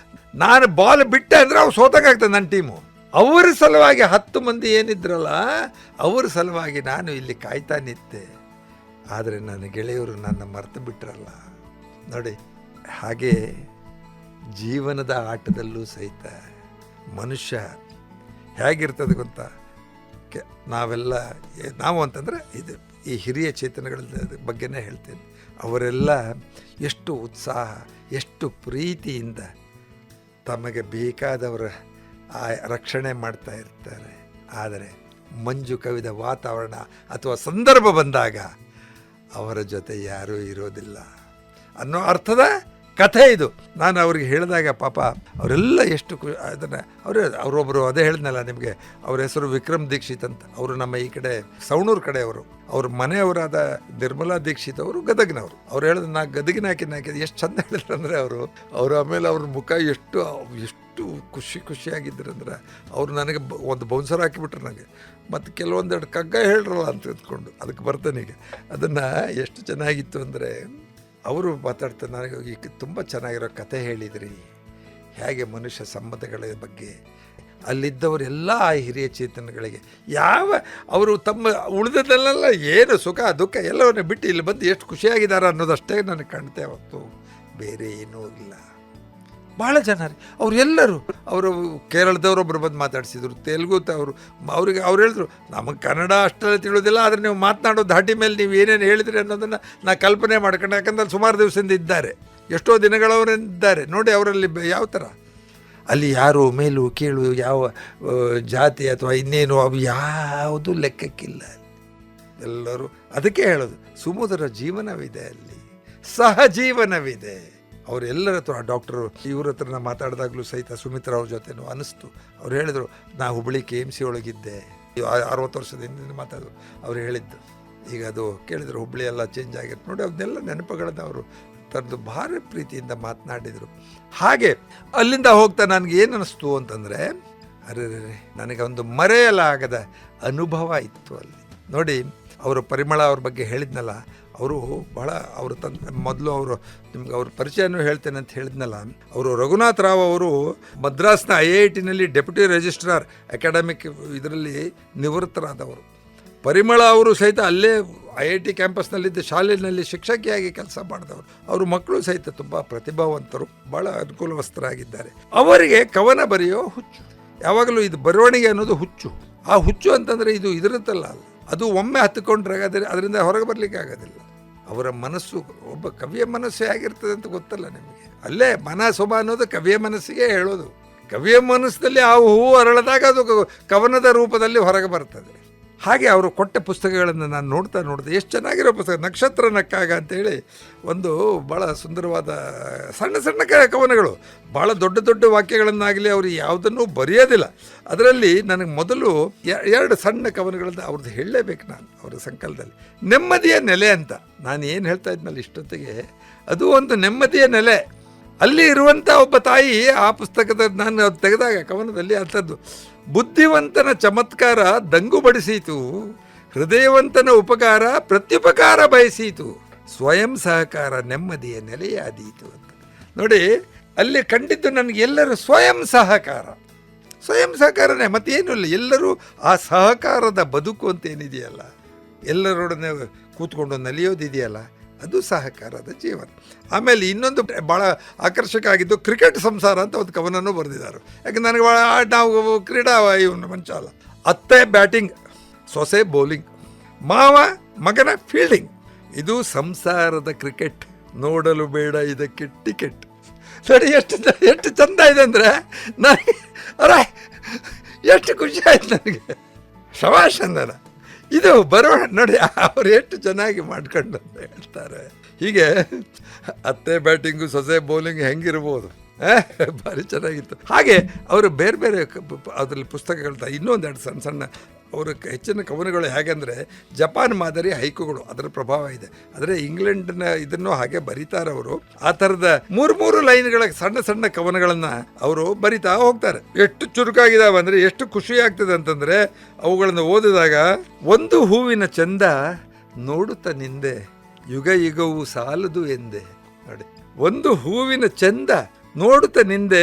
ನಾನು ಬಾಲ್ ಬಿಟ್ಟೆ ಅಂದರೆ ಅವ್ರು ಸೋತಾಗ್ತದೆ ನನ್ನ ಟೀಮು. ಅವರ ಸಲುವಾಗಿ 10 ಮಂದಿ ಏನಿದ್ರಲ್ಲ, ಅವರ ಸಲುವಾಗಿ ನಾನು ಇಲ್ಲಿ ಕಾಯ್ತಾ ನಿಂತೆ. ಆದರೆ ನನ್ನ ಗೆಳೆಯರು ನನ್ನ ಮರೆತು ಬಿಟ್ರಲ್ಲ. ನೋಡಿ, ಹಾಗೆ ಜೀವನದ ಆಟದಲ್ಲೂ ಸಹಿತ ಮನುಷ್ಯ ಹೇಗಿರ್ತದೆ ಗೊತ್ತಾ? ನಾವು ಅಂತಂದರೆ ಇದು ಈ ಹಿರಿಯ ಚೇತನಗಳ ಬಗ್ಗೆನೇ ಹೇಳ್ತೇನೆ. ಅವರೆಲ್ಲ ಎಷ್ಟು ಉತ್ಸಾಹ, ಎಷ್ಟು ಪ್ರೀತಿಯಿಂದ ತಮಗೆ ಬೇಕಾದವರ ಆ ರಕ್ಷಣೆ ಮಾಡ್ತಾ ಇರ್ತಾರೆ. ಆದರೆ ಮಂಜು ಕವಿದ ವಾತಾವರಣ ಅಥವಾ ಸಂದರ್ಭ ಬಂದಾಗ ಅವರ ಜೊತೆ ಯಾರೂ ಇರೋದಿಲ್ಲ ಅನ್ನೋ ಅರ್ಥದ ಕಥೆ ಇದು. ನಾನು ಅವ್ರಿಗೆ ಹೇಳಿದಾಗ ಪಾಪ ಅವರೆಲ್ಲ ಎಷ್ಟು ಅದನ್ನು ಅವರೊಬ್ಬರು ಅದೇ ಹೇಳಿದ್ನಲ್ಲ ನಿಮಗೆ, ಅವ್ರ ಹೆಸರು ವಿಕ್ರಮ್ ದೀಕ್ಷಿತ್ ಅಂತ. ಅವರು ನಮ್ಮ ಈ ಕಡೆ ಸವಣೂರು ಕಡೆಯವರು. ಅವ್ರ ಮನೆಯವರಾದ ನಿರ್ಮಲಾ ದೀಕ್ಷಿತ್ ಅವರು ಗದಗಿನವರು. ಅವ್ರು ಹೇಳಿದ್ರು, ನಾ ಗದಗಿನ ಹಾಕಿದ್ದು ಎಷ್ಟು ಚಂದ ಹೇಳಿದ್ರು ಅಂದರೆ ಅವರು ಆಮೇಲೆ ಅವ್ರ ಮುಖ ಎಷ್ಟು ಖುಷಿಯಾಗಿದ್ರಂದ್ರೆ, ಅವರು ನನಗೆ ಒಂದು ಬೌನ್ಸರ್ ಹಾಕಿಬಿಟ್ರು ನನಗೆ. ಮತ್ತು ಕೆಲವೊಂದೆರಡು ಕಗ್ಗ ಹೇಳ್ರಲ್ಲ ಅಂತ ಅಂದ್ಕೊಂಡು ಅದಕ್ಕೆ ಬರ್ತಾನೆ ಈಗ. ಅದನ್ನು ಎಷ್ಟು ಚೆನ್ನಾಗಿತ್ತು ಅಂದರೆ, ಅವರು ಮಾತಾಡ್ತಾರೆ, ನನಗೆ ಈಗ ತುಂಬ ಚೆನ್ನಾಗಿರೋ ಕತೆ ಹೇಳಿದ್ರಿ, ಹೇಗೆ ಮನುಷ್ಯ ಸಂಬಂಧಗಳ ಬಗ್ಗೆ ಅಲ್ಲಿದ್ದವರೆಲ್ಲ ಆ ಹಿರಿಯ ಚೇತನಗಳಿಗೆ ಅವರು ತಮ್ಮ ಉಳಿದದಲ್ಲೆಲ್ಲ ಏನು ಸುಖ ದುಃಖ ಎಲ್ಲವನ್ನ ಬಿಟ್ಟು ಇಲ್ಲಿ ಬಂದು ಎಷ್ಟು ಖುಷಿಯಾಗಿದ್ದಾರೆ ಅನ್ನೋದಷ್ಟೇ ನನಗೆ ಕಾಣ್ತೆ ಹೊತ್ತು ಬೇರೆ ಏನೂ ಇಲ್ಲ. ಭಾಳ ಜನ ರೀ ಅವರೆಲ್ಲರೂ ಅವರು ಕೇರಳದವರೊಬ್ಬರು ಬಂದು ಮಾತಾಡಿಸಿದ್ರು, ತೆಲುಗು ಅವ್ರಿಗೆ ಅವ್ರು ಹೇಳಿದ್ರು ನಮಗೆ ಕನ್ನಡ ಅಷ್ಟೆಲ್ಲ ತಿಳಿಯೋದಿಲ್ಲ, ಆದರೆ ನೀವು ಮಾತನಾಡೋ ಧಾಟಿ ಮೇಲೆ ನೀವು ಏನೇನು ಹೇಳಿದ್ರಿ ಅನ್ನೋದನ್ನು ನಾ ಕಲ್ಪನೆ ಮಾಡ್ಕೊಂಡು, ಯಾಕಂದ್ರೆ ಸುಮಾರು ದಿವಸದಿಂದ ಇದ್ದಾರೆ, ಎಷ್ಟೋ ದಿನಗಳವರಿದ್ದಾರೆ ನೋಡಿ. ಅವರಲ್ಲಿ ಯಾವ ಥರ ಅಲ್ಲಿ ಯಾರು ಮೇಲು ಕೀಳು ಯಾವ ಜಾತಿ ಅಥವಾ ಇನ್ನೇನು ಅವು ಯಾವುದು ಲೆಕ್ಕಕ್ಕಿಲ್ಲ. ಎಲ್ಲರೂ ಅದಕ್ಕೆ ಹೇಳೋದು ಸುಮಧುರ ಜೀವನವಿದೆ, ಅಲ್ಲಿ ಸಹಜೀವನವಿದೆ. ಅವರೆಲ್ಲರ ಹತ್ರ ಡಾಕ್ಟರು ಇವ್ರ ಹತ್ರ ನಾ ಮಾತಾಡಿದಾಗಲೂ ಸಹಿತ ಸುಮಿತ್ರಾ ಅವ್ರ ಜೊತೆನೂ ಅನ್ನಿಸ್ತು. ಅವ್ರು ಹೇಳಿದ್ರು ನಾ ಹುಬ್ಬಳ್ಳಿ KMC ಒಳಗಿದ್ದೆ 60 ವರ್ಷದಿಂದ ಮಾತಾಡಿದ್ರು. ಅವ್ರು ಹೇಳಿದ್ದು ಈಗ ಅದು ಕೇಳಿದ್ರು ಹುಬ್ಬಳ್ಳಿ ಎಲ್ಲ ಚೇಂಜ್ ಆಗಿತ್ತು ನೋಡಿ. ಅದನ್ನೆಲ್ಲ ನೆನಪುಗಳನ್ನು ಅವರು ತಂದು ಭಾರಿ ಪ್ರೀತಿಯಿಂದ ಮಾತನಾಡಿದರು. ಹಾಗೆ ಅಲ್ಲಿಂದ ಹೋಗ್ತಾ ನನಗೆ ಏನು ಅನ್ನಿಸ್ತು ಅಂತಂದರೆ, ಅರೆ ನನಗೆ ಒಂದು ಮರೆಯಲಾಗದ ಅನುಭವ ಇತ್ತು ಅಲ್ಲಿ ನೋಡಿ. ಅವರು ಪರಿಮಳ ಅವ್ರ ಬಗ್ಗೆ ಹೇಳಿದ್ನಲ್ಲ, ಅವರು ಬಹಳ ಅವರು ಮೊದಲು ಅವರು ನಿಮ್ಗೆ ಅವ್ರ ಪರಿಚಯನೂ ಹೇಳ್ತೇನೆ ಅಂತ ಹೇಳಿದ್ನಲ್ಲ. ಅವರು ರಘುನಾಥ್ ರಾವ್ ಅವರು ಮದ್ರಾಸ್ನ IITನಲ್ಲಿ ಡೆಪ್ಯೂಟಿ ರಿಜಿಸ್ಟ್ರಾರ್ ಅಕಾಡೆಮಿಕ್ ಇದರಲ್ಲಿ ನಿವೃತ್ತರಾದವರು. ಪರಿಮಳ ಅವರು ಸಹಿತ ಅಲ್ಲೇ IIT ಕ್ಯಾಂಪಸ್ನಲ್ಲಿದ್ದ ಶಾಲೆಯಲ್ಲಿ ಶಿಕ್ಷಕಿಯಾಗಿ ಕೆಲಸ ಮಾಡಿದವರು. ಅವರು ಮಕ್ಕಳು ಸಹಿತ ತುಂಬ ಪ್ರತಿಭಾವಂತರು, ಭಾಳ ಅನುಕೂಲವಸ್ತರಾಗಿದ್ದಾರೆ. ಅವರಿಗೆ ಕವನ ಬರೆಯೋ ಹುಚ್ಚು, ಯಾವಾಗಲೂ ಇದು ಬರವಣಿಗೆ ಅನ್ನೋದು ಹುಚ್ಚು. ಆ ಹುಚ್ಚು ಅಂತಂದರೆ ಇದು ಇದಿರುತ್ತಲ್ಲ, ಅದು ಒಮ್ಮೆ ಹತ್ತುಕೊಂಡ್ರೆ ಅದರಿಂದ ಹೊರಗೆ ಬರಲಿಕ್ಕೆ ಆಗೋದಿಲ್ಲ. ಅವರ ಮನಸ್ಸು, ಒಬ್ಬ ಕವಿಯ ಮನಸ್ಸು ಹೇಗಿರ್ತದೆ ಅಂತ ಗೊತ್ತಲ್ಲ ನಿಮಗೆ. ಅಲ್ಲೇ ಮನಸೊಬ ಅನ್ನೋದು ಕವಿಯ ಮನಸ್ಸಿಗೆ ಹೇಳೋದು. ಕವಿಯ ಮನಸ್ಸಿನಲ್ಲಿ ಆ ಹೂವು ಅರಳಿದಾಗ ಅದು ಕವನದ ರೂಪದಲ್ಲಿ ಹೊರಗೆ ಬರ್ತದೆ. ಹಾಗೆ ಅವರು ಕೊಟ್ಟ ಪುಸ್ತಕಗಳನ್ನು ನಾನು ನೋಡ್ತಾ ಎಷ್ಟು ಚೆನ್ನಾಗಿರೋ ಪುಸ್ತಕ. ನಕ್ಷತ್ರ ನಕ್ಕಾಗ ಅಂತೇಳಿ ಒಂದು ಭಾಳ ಸುಂದರವಾದ ಸಣ್ಣ ಸಣ್ಣ ಕವನಗಳು, ಭಾಳ ದೊಡ್ಡ ದೊಡ್ಡ ವಾಕ್ಯಗಳನ್ನಾಗಲಿ ಅವರು ಯಾವುದನ್ನೂ ಬರೆಯೋದಿಲ್ಲ. ಅದರಲ್ಲಿ ನನಗೆ ಮೊದಲು 2 ಸಣ್ಣ ಕವನಗಳನ್ನ ಅವ್ರದ್ದು ಹೇಳಲೇಬೇಕು ನಾನು. ಅವರ ಸಂಕಲನದಲ್ಲಿ ನೆಮ್ಮದಿಯ ನೆಲೆ ಅಂತ ನಾನು ಏನು ಹೇಳ್ತಾ ಇದ್ನಲ್ಲ ಇಷ್ಟೊತ್ತಿಗೆ, ಅದು ಒಂದು ನೆಮ್ಮದಿಯ ನೆಲೆ. ಅಲ್ಲಿ ಇರುವಂಥ ಒಬ್ಬ ತಾಯಿ ಆ ಪುಸ್ತಕದ ನಾನು ಅದು ತೆಗೆದಾಗ ಕವನದಲ್ಲಿ ಅಂಥದ್ದು, ಬುದ್ಧಿವಂತನ ಚಮತ್ಕಾರ ದಂಗು ಬಡಿಸೀತು, ಹೃದಯವಂತನ ಉಪಕಾರ ಪ್ರತ್ಯುಪಕಾರ ಬಯಸೀತು, ಸ್ವಯಂ ಸಹಕಾರ ನೆಮ್ಮದಿಯ ನೆಲೆಯಾದೀತು ಅಂತ ನೋಡಿ. ಅಲ್ಲಿ ಕಂಡಿದ್ದು ನನಗೆ ಎಲ್ಲರೂ ಸ್ವಯಂ ಸಹಕಾರನೇ, ಮತ್ತೇನು ಇಲ್ಲ. ಎಲ್ಲರೂ ಆ ಸಹಕಾರದ ಬದುಕು ಅಂತ ಏನಿದೆಯಲ್ಲ, ಎಲ್ಲರೊಡನೆ ಕೂತ್ಕೊಂಡು ನಲಿಯೋದಿದೆಯಲ್ಲ, ಅದು ಸಹಕಾರದ ಜೀವನ. ಆಮೇಲೆ ಇನ್ನೊಂದು ಭಾಳ ಆಕರ್ಷಕ ಆಗಿದ್ದು ಕ್ರಿಕೆಟ್ ಸಂಸಾರ ಅಂತ ಒಂದು ಕವನನೂ ಬರೆದಿದ್ದಾರೆ. ಯಾಕೆ ನನಗೆ ಭಾಳ ನಾವು ಕ್ರೀಡಾ ಇವನು ಮಂಚ ಅಲ್ಲ. ಅತ್ತೆ ಬ್ಯಾಟಿಂಗ್, ಸೊಸೆ ಬೌಲಿಂಗ್, ಮಾವ ಮಗನ ಫೀಲ್ಡಿಂಗ್, ಇದು ಸಂಸಾರದ ಕ್ರಿಕೆಟ್, ನೋಡಲು ಬೇಡ ಇದಕ್ಕೆ ಟಿಕೆಟ್. ನೋಡಿ ಎಷ್ಟು ಚಂದ ಇದೆ ಅಂದರೆ ನನಗೆ ಎಷ್ಟು ಖುಷಿ ಆಯ್ತು ನನಗೆ. ಶಭಾಷ್ ಅಂದನ ಇದು ಬರೋಣ ನೋಡಿ, ಅವ್ರು ಎಷ್ಟು ಚೆನ್ನಾಗಿ ಮಾಡ್ಕೊಂಡು ಅಂತ ಹೇಳ್ತಾರೆ. ಹೀಗೆ ಅತ್ತೆ ಬ್ಯಾಟಿಂಗು ಸೊಸೆ ಬೌಲಿಂಗ್ ಹೆಂಗಿರ್ಬೋದು, ಭಾರಿ ಚೆನ್ನಾಗಿತ್ತು. ಹಾಗೆ ಅವರು ಬೇರೆ ಬೇರೆ ಅದರಲ್ಲಿ ಪುಸ್ತಕಗಳು ಇನ್ನೊಂದೆರಡು ಸಣ್ಣ ಸಣ್ಣ ಅವರ ಹೆಚ್ಚಿನ ಕವನಗಳು ಹೇಗೆಂದರೆ ಜಪಾನ್ ಮಾದರಿ ಹೈಕುಗಳು, ಅದರ ಪ್ರಭಾವ ಇದೆ. ಆದರೆ ಇಂಗ್ಲೆಂಡ್ನ ಇದನ್ನು ಹಾಗೆ ಬರೀತಾರೆ ಅವರು. ಆ ಥರದ 3 ಲೈನ್ಗಳ ಸಣ್ಣ ಸಣ್ಣ ಕವನಗಳನ್ನು ಅವರು ಬರಿತಾ ಹೋಗ್ತಾರೆ. ಎಷ್ಟು ಚುರುಕಾಗಿದ್ದಾವೆ ಅಂದರೆ ಎಷ್ಟು ಖುಷಿ ಆಗ್ತದೆ ಅಂತಂದರೆ ಅವುಗಳನ್ನು ಓದಿದಾಗ, ಒಂದು ಹೂವಿನ ಚಂದ ನೋಡುತ್ತಾ ನಿಂದೆ, ಯುಗ ಯುಗವು ಸಾಲದು ಎಂದೆ. ನೋಡಿ, ಒಂದು ಹೂವಿನ ಚಂದ ನೋಡುತ್ತಾ ನಿಂದೆ,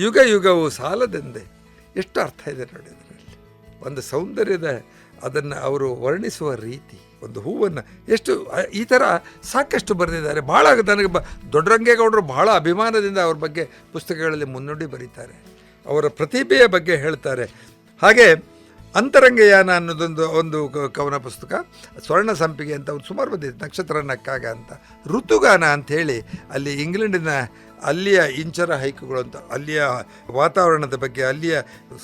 ಯುಗ ಯುಗವು ಸಾಲದೆಂದೆ. ಎಷ್ಟು ಅರ್ಥ ಇದೆ ನೋಡಿ ಅದರಲ್ಲಿ. ಒಂದು ಸೌಂದರ್ಯದ ಅದನ್ನು ಅವರು ವರ್ಣಿಸುವ ರೀತಿ, ಒಂದು ಹೂವನ್ನು ಎಷ್ಟು ಈ ಥರ ಸಾಕಷ್ಟು ಬರೆದಿದ್ದಾರೆ. ಭಾಳ ನನಗೆ ದೊಡ್ಡರಂಗೇಗೌಡರು ಭಾಳ ಅಭಿಮಾನದಿಂದ ಅವ್ರ ಬಗ್ಗೆ ಪುಸ್ತಕಗಳಲ್ಲಿ ಮುನ್ನುಡಿ ಬರೀತಾರೆ, ಅವರ ಪ್ರತಿಭೆಯ ಬಗ್ಗೆ ಹೇಳ್ತಾರೆ. ಹಾಗೆ ಅಂತರಂಗಯಾನ ಅನ್ನೋದೊಂದು ಒಂದು ಕವನ ಪುಸ್ತಕ, ಸ್ವರ್ಣ ಸಂಪಿಗೆ ಅಂತ ಒಂದು ಸುಮಾರು ಬಂದಿದೆ, ನಕ್ಷತ್ರ ನಕ್ಕಾಗ ಅಂತ, ಋತುಗಾನ ಅಂಥೇಳಿ ಅಲ್ಲಿ ಇಂಗ್ಲೆಂಡಿನ ಅಲ್ಲಿಯ ಇಂಚರ ಹೈಕುಗಳು ಅಂತ, ಅಲ್ಲಿಯ ವಾತಾವರಣದ ಬಗ್ಗೆ, ಅಲ್ಲಿಯ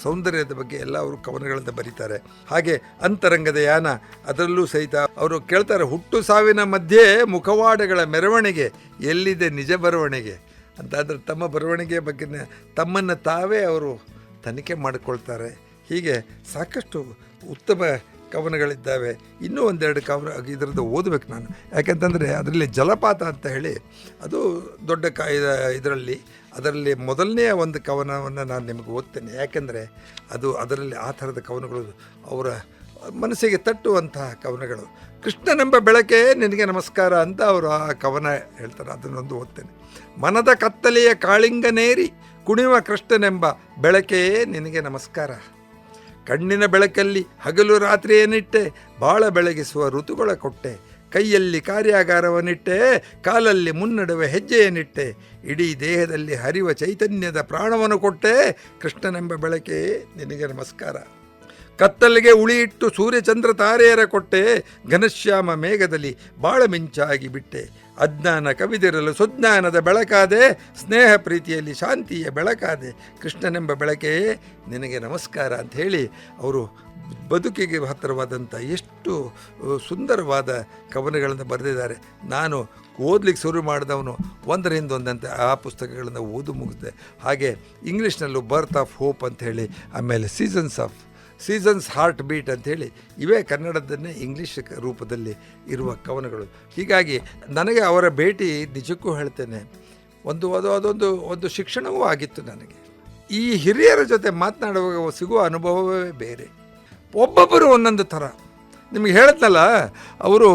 ಸೌಂದರ್ಯದ ಬಗ್ಗೆ ಎಲ್ಲ ಅವರು ಕವನಗಳನ್ನು ಬರೀತಾರೆ. ಹಾಗೆ ಅಂತರಂಗದ ಯಾನ, ಅದರಲ್ಲೂ ಸಹಿತ ಅವರು ಕೇಳ್ತಾರೆ, ಹುಟ್ಟು ಸಾವಿನ ಮಧ್ಯೆ ಮುಖವಾಡಗಳ ಮೆರವಣಿಗೆ, ಎಲ್ಲಿದೆ ನಿಜ ಬರವಣಿಗೆ ಅಂತ. ಅಂದರೆ ತಮ್ಮ ಬರವಣಿಗೆಯ ಬಗ್ಗೆ ತಮ್ಮನ್ನು ತಾವೇ ಅವರು ತನಿಖೆ ಮಾಡಿಕೊಳ್ತಾರೆ. ಹೀಗೆ ಸಾಕಷ್ಟು ಉತ್ತಮ ಕವನಗಳಿದ್ದಾವೆ. ಇನ್ನೂ ಒಂದೆರಡು ಕವನ ಇದರದ್ದು ಓದಬೇಕು ನಾನು, ಯಾಕೆಂತಂದರೆ ಅದರಲ್ಲಿ ಜಲಪಾತ ಅಂತ ಹೇಳಿ ಅದು ದೊಡ್ಡ ಇದರಲ್ಲಿ ಅದರಲ್ಲಿ ಮೊದಲನೆಯ ಒಂದು ಕವನವನ್ನು ನಾನು ನಿಮಗೆ ಓದ್ತೇನೆ. ಯಾಕೆಂದರೆ ಅದರಲ್ಲಿ ಆ ಥರದ ಕವನಗಳು ಅವರ ಮನಸ್ಸಿಗೆ ತಟ್ಟುವಂತಹ ಕವನಗಳು. ಕೃಷ್ಣನೆಂಬ ಬೆಳಕೆ ನಿನಗೆ ನಮಸ್ಕಾರ ಅಂತ ಅವರು ಆ ಕವನ ಹೇಳ್ತಾರೆ, ಅದನ್ನೊಂದು ಓದ್ತೇನೆ. ಮನದ ಕತ್ತಲೆಯ ಕಾಳಿಂಗನೇರಿ ಕುಣಿವ ಕೃಷ್ಣನೆಂಬ ಬೆಳಕೇ ನಿನಗೆ ನಮಸ್ಕಾರ. ಕಣ್ಣಿನ ಬೆಳಕಲ್ಲಿ ಹಗಲು ರಾತ್ರಿಯನ್ನಿಟ್ಟೆ, ಬಾಳ ಬೆಳಗಿಸುವ ಋತುಗಳ ಕೊಟ್ಟೆ. ಕೈಯಲ್ಲಿ ಕಾರ್ಯಾಗಾರವನ್ನಿಟ್ಟೆ, ಕಾಲಲ್ಲಿ ಮುನ್ನಡುವೆ ಹೆಜ್ಜೆಯನ್ನಿಟ್ಟೆ. ಇಡೀ ದೇಹದಲ್ಲಿ ಹರಿವ ಚೈತನ್ಯದ ಪ್ರಾಣವನ್ನು ಕೊಟ್ಟೆ. ಕೃಷ್ಣನೆಂಬ ಬೆಳಕೇ ನಿನಗೆ ನಮಸ್ಕಾರ. ಕತ್ತಲಿಗೆ ಉಳಿಯಿಟ್ಟು ಸೂರ್ಯಚಂದ್ರ ತಾರೆಯರ ಕೊಟ್ಟೆ. ಘನಶ್ಯಾಮ ಮೇಘದಲ್ಲಿ ಬಾಳ ಮಿಂಚಾಗಿ ಬಿಟ್ಟೆ. ಅಜ್ಞಾನ ಕವಿದಿರಲು ಸುಜ್ಞಾನದ ಬೆಳಕಾದೆ. ಸ್ನೇಹ ಪ್ರೀತಿಯಲ್ಲಿ ಶಾಂತಿಯ ಬೆಳಕಾದೆ. ಕೃಷ್ಣನೆಂಬ ಬೆಳಕೇ ನಿನಗೆ ನಮಸ್ಕಾರ ಅಂತ ಹೇಳಿ ಅವರು ಬದುಕಿಗೆ ಹತ್ತಿರವಾದಂಥ ಎಷ್ಟು ಸುಂದರವಾದ ಕವನಗಳನ್ನು ಬರೆದಿದ್ದಾರೆ. ನಾನು ಓದಲಿಕ್ಕೆ ಶುರು ಮಾಡಿದವನು ಒಂದರಿಂದ ಒಂದಂತೆ ಆ ಪುಸ್ತಕಗಳನ್ನು ಓದು ಮುಗಿದೆ. ಹಾಗೆ ಇಂಗ್ಲೀಷ್ನಲ್ಲೂ ಬರ್ತ್ ಆಫ್ ಹೋಪ್ ಅಂಥೇಳಿ, ಆಮೇಲೆ ಸೀಸನ್ಸ್ ಹಾರ್ಟ್ ಬೀಟ್ ಅಂಥೇಳಿ, ಇವೇ ಕನ್ನಡದನ್ನೇ ಇಂಗ್ಲೀಷ್ ರೂಪದಲ್ಲಿ ಇರುವ ಕವನಗಳು. ಹೀಗಾಗಿ ನನಗೆ ಅವರ ಭೇಟಿ ನಿಜಕ್ಕೂ ಹೇಳ್ತೇನೆ, ಅದೊಂದು ಶಿಕ್ಷಣವೂ ಆಗಿತ್ತು ನನಗೆ. ಈ ಹಿರಿಯರ ಜೊತೆ ಮಾತನಾಡುವಾಗ ಸಿಗುವ ಅನುಭವವೇ ಬೇರೆ. ಒಬ್ಬೊಬ್ಬರು ಒಂದೊಂದು ಥರ. ನಿಮಗೆ ಹೇಳಿದ್ನಲ್ಲ, ಅವರು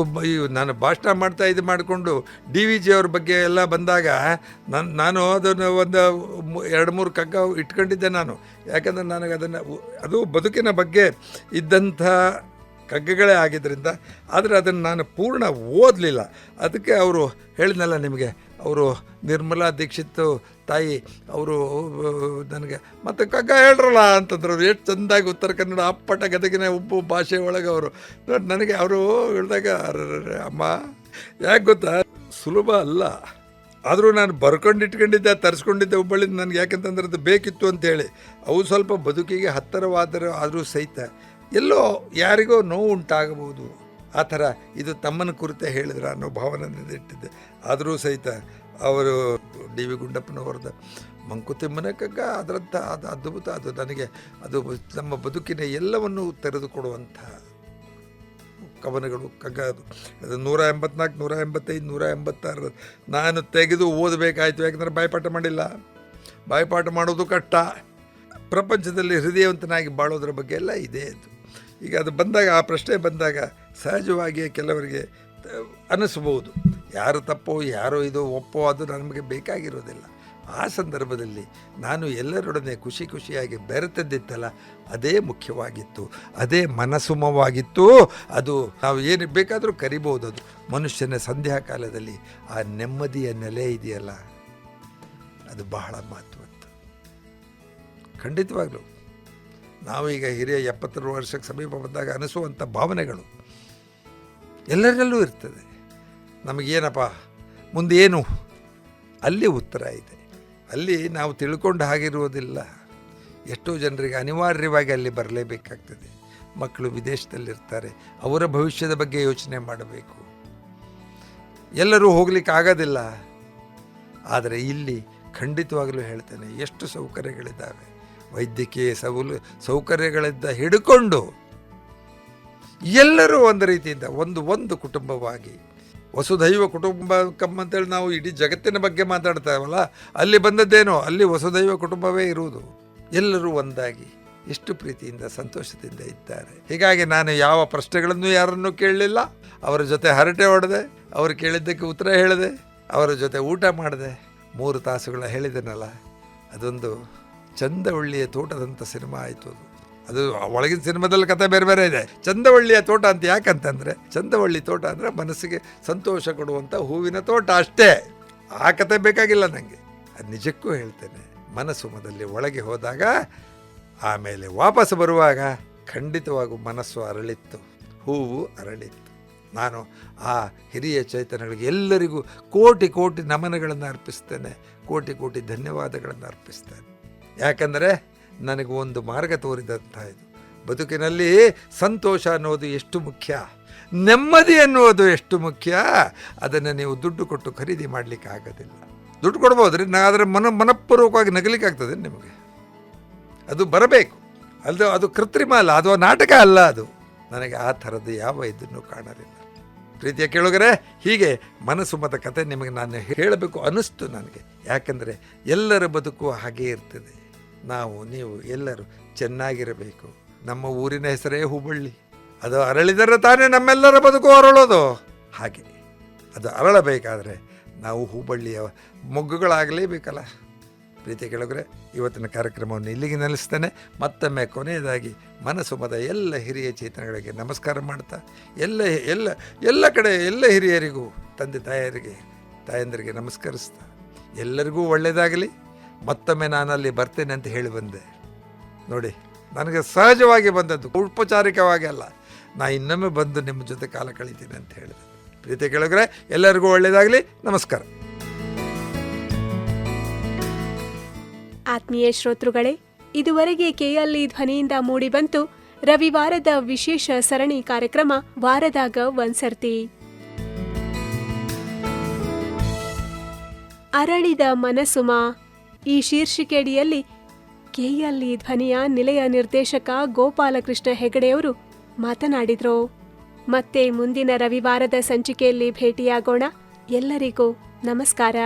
ನಾನು ಭಾಷಣ ಮಾಡ್ತಾ ಇದು ಮಾಡಿಕೊಂಡು DVG ಅವ್ರ ಬಗ್ಗೆ ಎಲ್ಲ ಬಂದಾಗ ನಾನು ಅದನ್ನು ಒಂದು 2-3 ಕಗ್ಗ ಇಟ್ಕೊಂಡಿದ್ದೆ ನಾನು. ಯಾಕಂದರೆ ನನಗೆ ಅದು ಬದುಕಿನ ಬಗ್ಗೆ ಇದ್ದಂಥ ಕಗ್ಗಗಳೇ ಆಗಿದ್ದರಿಂದ. ಆದರೆ ಅದನ್ನು ನಾನು ಪೂರ್ಣ ಓದಲಿಲ್ಲ. ಅದಕ್ಕೆ ಅವರು ಹೇಳಿದ್ನಲ್ಲ ನಿಮಗೆ, ಅವರು ನಿರ್ಮಲಾ ದೀಕ್ಷಿತ್ ತಾಯಿ ಅವರು ನನಗೆ ಮತ್ತೆ ಕಗ್ಗ ಹೇಳ್ರಲ್ಲ ಅಂತಂದ್ರು. ಅವ್ರು ಎಷ್ಟು ಚೆಂದಾಗಿ ಉತ್ತರ ಕನ್ನಡ ಅಪ್ಪಟ ಗದಗಿನ ಉಪ್ಪು ಭಾಷೆ ಒಳಗೆ ಅವರು ನನಗೆ ಅವರು ಹೇಳಿದಾಗ, ಅಮ್ಮ ಯಾಕೆ ಗೊತ್ತಾ, ಸುಲಭ ಅಲ್ಲ. ಆದರೂ ನಾನು ಬರ್ಕೊಂಡಿಟ್ಕೊಂಡಿದ್ದೆ, ತರಿಸ್ಕೊಂಡಿದ್ದೆ ಹುಬ್ಬಳ್ಳಿಂದ. ನನಗೆ ಯಾಕೆಂತಂದ್ರೆ ಅದು ಬೇಕಿತ್ತು ಅಂಥೇಳಿ. ಅವು ಸ್ವಲ್ಪ ಬದುಕಿಗೆ ಆದರೂ ಸಹಿತ ಎಲ್ಲೋ ಯಾರಿಗೋ ನೋವು ಉಂಟಾಗಬಹುದು. ಆ ಥರ ಇದು ತಮ್ಮನ ಕುರಿತೆ ಹೇಳಿದ್ರೆ ಅನ್ನೋ ಭಾವನೆಯಿಂದ ಇಟ್ಟಿದ್ದೆ. ಆದರೂ ಸಹಿತ ಅವರು DV ಗುಂಡಪ್ಪನವ್ರದ ಮಂಕುತಿಮ್ಮನ ಕಗ್ಗ ಅದರಂಥ ಅದು ಅದ್ಭುತ. ಅದು ನನಗೆ ಅದು ನಮ್ಮ ಬದುಕಿನ ಎಲ್ಲವನ್ನೂ ತೆರೆದುಕೊಡುವಂಥ ಕವನಗಳು, ಕಗ್ಗ. ಅದು 184, 185, 186 ನಾನು ತೆಗೆದು ಓದಬೇಕಾಯಿತು. ಯಾಕಂದರೆ ಬಾಯ್ಪಾಠ ಮಾಡಿಲ್ಲ. ಬಾಯ್ಪಾಠ ಮಾಡೋದು ಕಷ್ಟ. ಪ್ರಪಂಚದಲ್ಲಿ ಹೃದಯವಂತನಾಗಿ ಬಾಳೋದ್ರ ಬಗ್ಗೆ ಎಲ್ಲ ಇದೆ ಅದು. ಈಗ ಅದು ಬಂದಾಗ, ಆ ಪ್ರಶ್ನೆ ಬಂದಾಗ ಸಹಜವಾಗಿಯೇ ಕೆಲವರಿಗೆ ಅನ್ನಿಸ್ಬೋದು, ಯಾರು ತಪ್ಪೋ ಯಾರೋ ಇದು ಒಪ್ಪೋ ಅದು ನಮಗೆ ಬೇಕಾಗಿರೋದಿಲ್ಲ. ಆ ಸಂದರ್ಭದಲ್ಲಿ ನಾನು ಎಲ್ಲರೊಡನೆ ಖುಷಿಯಾಗಿ ಬೆರೆತದ್ದಿತ್ತಲ್ಲ, ಅದೇ ಮುಖ್ಯವಾಗಿತ್ತು, ಅದೇ ಮನಸುಮವಾಗಿತ್ತು. ಅದು ನಾವು ಏನು ಬೇಕಾದರೂ ಕರಿಬೋದು. ಅದು ಮನುಷ್ಯನ ಸಂಧ್ಯಾ ಕಾಲದಲ್ಲಿ ಆ ನೆಮ್ಮದಿಯ ನೆಲೆ ಇದೆಯಲ್ಲ, ಅದು ಬಹಳ ಮಹತ್ವದ್ದು. ಖಂಡಿತವಾಗ್ಲೂ ನಾವೀಗ ಹಿರಿಯ 70 ವರ್ಷಕ್ಕೆ ಸಮೀಪ ಬಂದಾಗ ಅನಿಸುವಂಥ ಭಾವನೆಗಳು ಎಲ್ಲರಲ್ಲೂ ಇರ್ತದೆ. ನಮಗೇನಪ್ಪ ಮುಂದೇನು, ಅಲ್ಲಿ ಉತ್ತರ ಇದೆ. ಅಲ್ಲಿ ನಾವು ತಿಳ್ಕೊಂಡು ಹಾಗಿರುವುದಿಲ್ಲ. ಎಷ್ಟೋ ಜನರಿಗೆ ಅನಿವಾರ್ಯವಾಗಿ ಅಲ್ಲಿ ಬರಲೇಬೇಕಾಗ್ತದೆ. ಮಕ್ಕಳು ವಿದೇಶದಲ್ಲಿರ್ತಾರೆ, ಅವರ ಭವಿಷ್ಯದ ಬಗ್ಗೆ ಯೋಚನೆ ಮಾಡಬೇಕು. ಎಲ್ಲರೂ ಹೋಗ್ಲಿಕ್ಕೆ ಆಗೋದಿಲ್ಲ. ಆದರೆ ಇಲ್ಲಿ ಖಂಡಿತವಾಗಲೂ ಹೇಳ್ತೇನೆ, ಎಷ್ಟು ಸೌಕರ್ಯಗಳಿದ್ದಾವೆ. ವೈದ್ಯಕೀಯ ಸೌಕರ್ಯಗಳಿಂದ ಹಿಡ್ಕೊಂಡು ಎಲ್ಲರೂ ಒಂದು ರೀತಿಯಿಂದ ಒಂದು ಕುಟುಂಬವಾಗಿ, ವಸುಧೈವ ಕುಟುಂಬಕಂ ಅಂತೇಳಿ ನಾವು ಇಡೀ ಜಗತ್ತಿನ ಬಗ್ಗೆ ಮಾತಾಡ್ತಾವಲ್ಲ, ಅಲ್ಲಿ ಬಂದದ್ದೇನೋ, ಅಲ್ಲಿ ವಸುಧೈವ ಕುಟುಂಬವೇ ಇರುವುದು. ಎಲ್ಲರೂ ಒಂದಾಗಿ ಎಷ್ಟು ಪ್ರೀತಿಯಿಂದ ಸಂತೋಷದಿಂದ ಇದ್ದಾರೆ. ಹೀಗಾಗಿ ನಾನು ಯಾವ ಪ್ರಶ್ನೆಗಳನ್ನು ಯಾರನ್ನೂ ಕೇಳಲಿಲ್ಲ. ಅವರ ಜೊತೆ ಹರಟೆ ಹೊಡೆದೆ, ಅವರು ಕೇಳಿದ್ದಕ್ಕೆ ಉತ್ತರ ಹೇಳಿದೆ, ಅವರ ಜೊತೆ ಊಟ ಮಾಡಿದೆ. 3 ತಾಸುಗಳ ಹೇಳಿದೆನಲ್ಲ, ಅದೊಂದು ಚಂದವಳ್ಳಿಯ ತೋಟದಂಥ ಸಿನಿಮಾ ಆಯಿತು. ಅದು ಒಳಗಿನ ಸಿನಿಮಾದಲ್ಲಿ ಕತೆ ಬೇರೆ ಬೇರೆ ಇದೆ. ಚಂದವಳ್ಳಿಯ ತೋಟ ಅಂತ ಯಾಕಂತಂದರೆ, ಚಂದವಳ್ಳಿ ತೋಟ ಅಂದರೆ ಮನಸ್ಸಿಗೆ ಸಂತೋಷ ಕೊಡುವಂಥ ಹೂವಿನ ತೋಟ ಅಷ್ಟೇ. ಆ ಕತೆ ಬೇಕಾಗಿಲ್ಲ ನನಗೆ. ಅದು ನಿಜಕ್ಕೂ ಹೇಳ್ತೇನೆ, ಮನಸ್ಸುಮದಲ್ಲಿ ಒಳಗೆ ಹೋದಾಗ ಆಮೇಲೆ ವಾಪಸ್ ಬರುವಾಗ ಖಂಡಿತವಾಗೂ ಮನಸ್ಸು ಅರಳಿತ್ತು, ಹೂವು ಅರಳಿತ್ತು. ನಾನು ಆ ಹಿರಿಯ ಚೈತನ್ಯಗಳಿಗೆ ಎಲ್ಲರಿಗೂ ಕೋಟಿ ನಮನಗಳನ್ನು ಅರ್ಪಿಸ್ತೇನೆ, ಕೋಟಿ ಧನ್ಯವಾದಗಳನ್ನು ಅರ್ಪಿಸ್ತೇನೆ. ಯಾಕಂದರೆ ನನಗೆ ಒಂದು ಮಾರ್ಗ ತೋರಿದಂಥ ಇದು. ಬದುಕಿನಲ್ಲಿ ಸಂತೋಷ ಅನ್ನೋದು ಎಷ್ಟು ಮುಖ್ಯ, ನೆಮ್ಮದಿ ಅನ್ನೋದು ಎಷ್ಟು ಮುಖ್ಯ, ಅದನ್ನು ನೀವು ದುಡ್ಡು ಕೊಟ್ಟು ಖರೀದಿ ಮಾಡಲಿಕ್ಕೆ ಆಗೋದಿಲ್ಲ. ದುಡ್ಡು ಕೊಡ್ಬೋದ್ರಿ, ಆದರೆ ಮನಪೂರ್ವಕವಾಗಿ ನಗಲಿಕ್ಕಾಗ್ತದೆ ನಿಮಗೆ. ಅದು ಬರಬೇಕು, ಅದು ಕೃತ್ರಿಮ ಅಲ್ಲ, ಅದು ನಾಟಕ ಅಲ್ಲ. ಅದು ನನಗೆ ಆ ಥರದ್ದು ಯಾವ ಇದನ್ನು ಕಾಣಲಿಲ್ಲ. ಪ್ರೀತಿಯ ಕೇಳುಗರೆ, ಹೀಗೆ ಮನಸುಮದ ಕತೆ ನಿಮಗೆ ನಾನು ಹೇಳಬೇಕು ಅನ್ನಿಸ್ತು ನನಗೆ. ಯಾಕಂದರೆ ಎಲ್ಲರ ಬದುಕು ಹಾಗೇ ಇರ್ತದೆ. ನೀವು ಎಲ್ಲರೂ ಚೆನ್ನಾಗಿರಬೇಕು. ನಮ್ಮ ಊರಿನ ಹೆಸರೇ ಹುಬ್ಬಳ್ಳಿ. ಅದು ಅರಳಿದರೆ ತಾನೇ ನಮ್ಮೆಲ್ಲರ ಬದುಕು ಅರಳೋದು. ಹಾಗೆ ಅದು ಅರಳಬೇಕಾದ್ರೆ ನಾವು ಹುಬ್ಬಳ್ಳಿಯ ಮೊಗ್ಗುಗಳಾಗಲೇಬೇಕಲ್ಲ. ಪ್ರೀತಿ ಕೆಳಗರೆ ಇವತ್ತಿನ ಕಾರ್ಯಕ್ರಮವನ್ನು ಇಲ್ಲಿಗೆ ನಿಲ್ಲಿಸ್ತೇನೆ. ಮತ್ತೊಮ್ಮೆ ಕೊನೆಯದಾಗಿ ಮನಸುಮದ ಎಲ್ಲ ಹಿರಿಯ ಚೇತನಗಳಿಗೆ ನಮಸ್ಕಾರ ಮಾಡ್ತಾ ಎಲ್ಲ ಕಡೆ ಎಲ್ಲ ಹಿರಿಯರಿಗೂ ತಂದೆ ತಾಯಂದರಿಗೆ ನಮಸ್ಕರಿಸ್ತಾ ಎಲ್ಲರಿಗೂ ಒಳ್ಳೆಯದಾಗಲಿ. ಮತ್ತೊಮ್ಮೆ ನಾನು ಅಲ್ಲಿ ಬರ್ತೇನೆ ಅಂತ ಹೇಳಿ ಬಂದೆ ನೋಡಿ, ನನಗೆ ಸಹಜವಾಗಿ ಬಂದದ್ದು, ಔಪಚಾರಿಕವಾಗಿ ಅಲ್ಲ. ನಾ ಇನ್ನೊಮ್ಮೆ ಬಂದು ನಿಮ್ಮ ಜೊತೆ ಕಾಲ ಕಳೀತೀನಿ ಅಂತ ಹೇಳಿದೆ. ಪ್ರೀತಿ ಕೆಳಗರೆ ಎಲ್ಲರಿಗೂ ಒಳ್ಳೆಯದಾಗಲಿ. ನಮಸ್ಕಾರ. ಆತ್ಮೀಯ ಶ್ರೋತೃಗಳೇ, ಇದುವರೆಗೆ ಕೆಎಲ್ಇ ಧ್ವನಿಯಿಂದ ಮೂಡಿಬಂತು ರವಿವಾರದ ವಿಶೇಷ ಸರಣಿ ಕಾರ್ಯಕ್ರಮ ವಾರದಾಗ ಒಂದ್ಸರ್ತಿ. ಅರಳಿದ ಮನಸುಮ ಈ ಶೀರ್ಷಿಕೆಯಡಿಯಲ್ಲಿ ಕೆಎಲ್ಇ ಧ್ವನಿಯ ನಿಲಯ ನಿರ್ದೇಶಕ ಗೋಪಾಲಕೃಷ್ಣ ಹೆಗಡೆಯವರು ಮಾತನಾಡಿದರು. ಮತ್ತೆ ಮುಂದಿನ ರವಿವಾರದ ಸಂಚಿಕೆಯಲ್ಲಿ ಭೇಟಿಯಾಗೋಣ. ಎಲ್ಲರಿಗೂ ನಮಸ್ಕಾರ.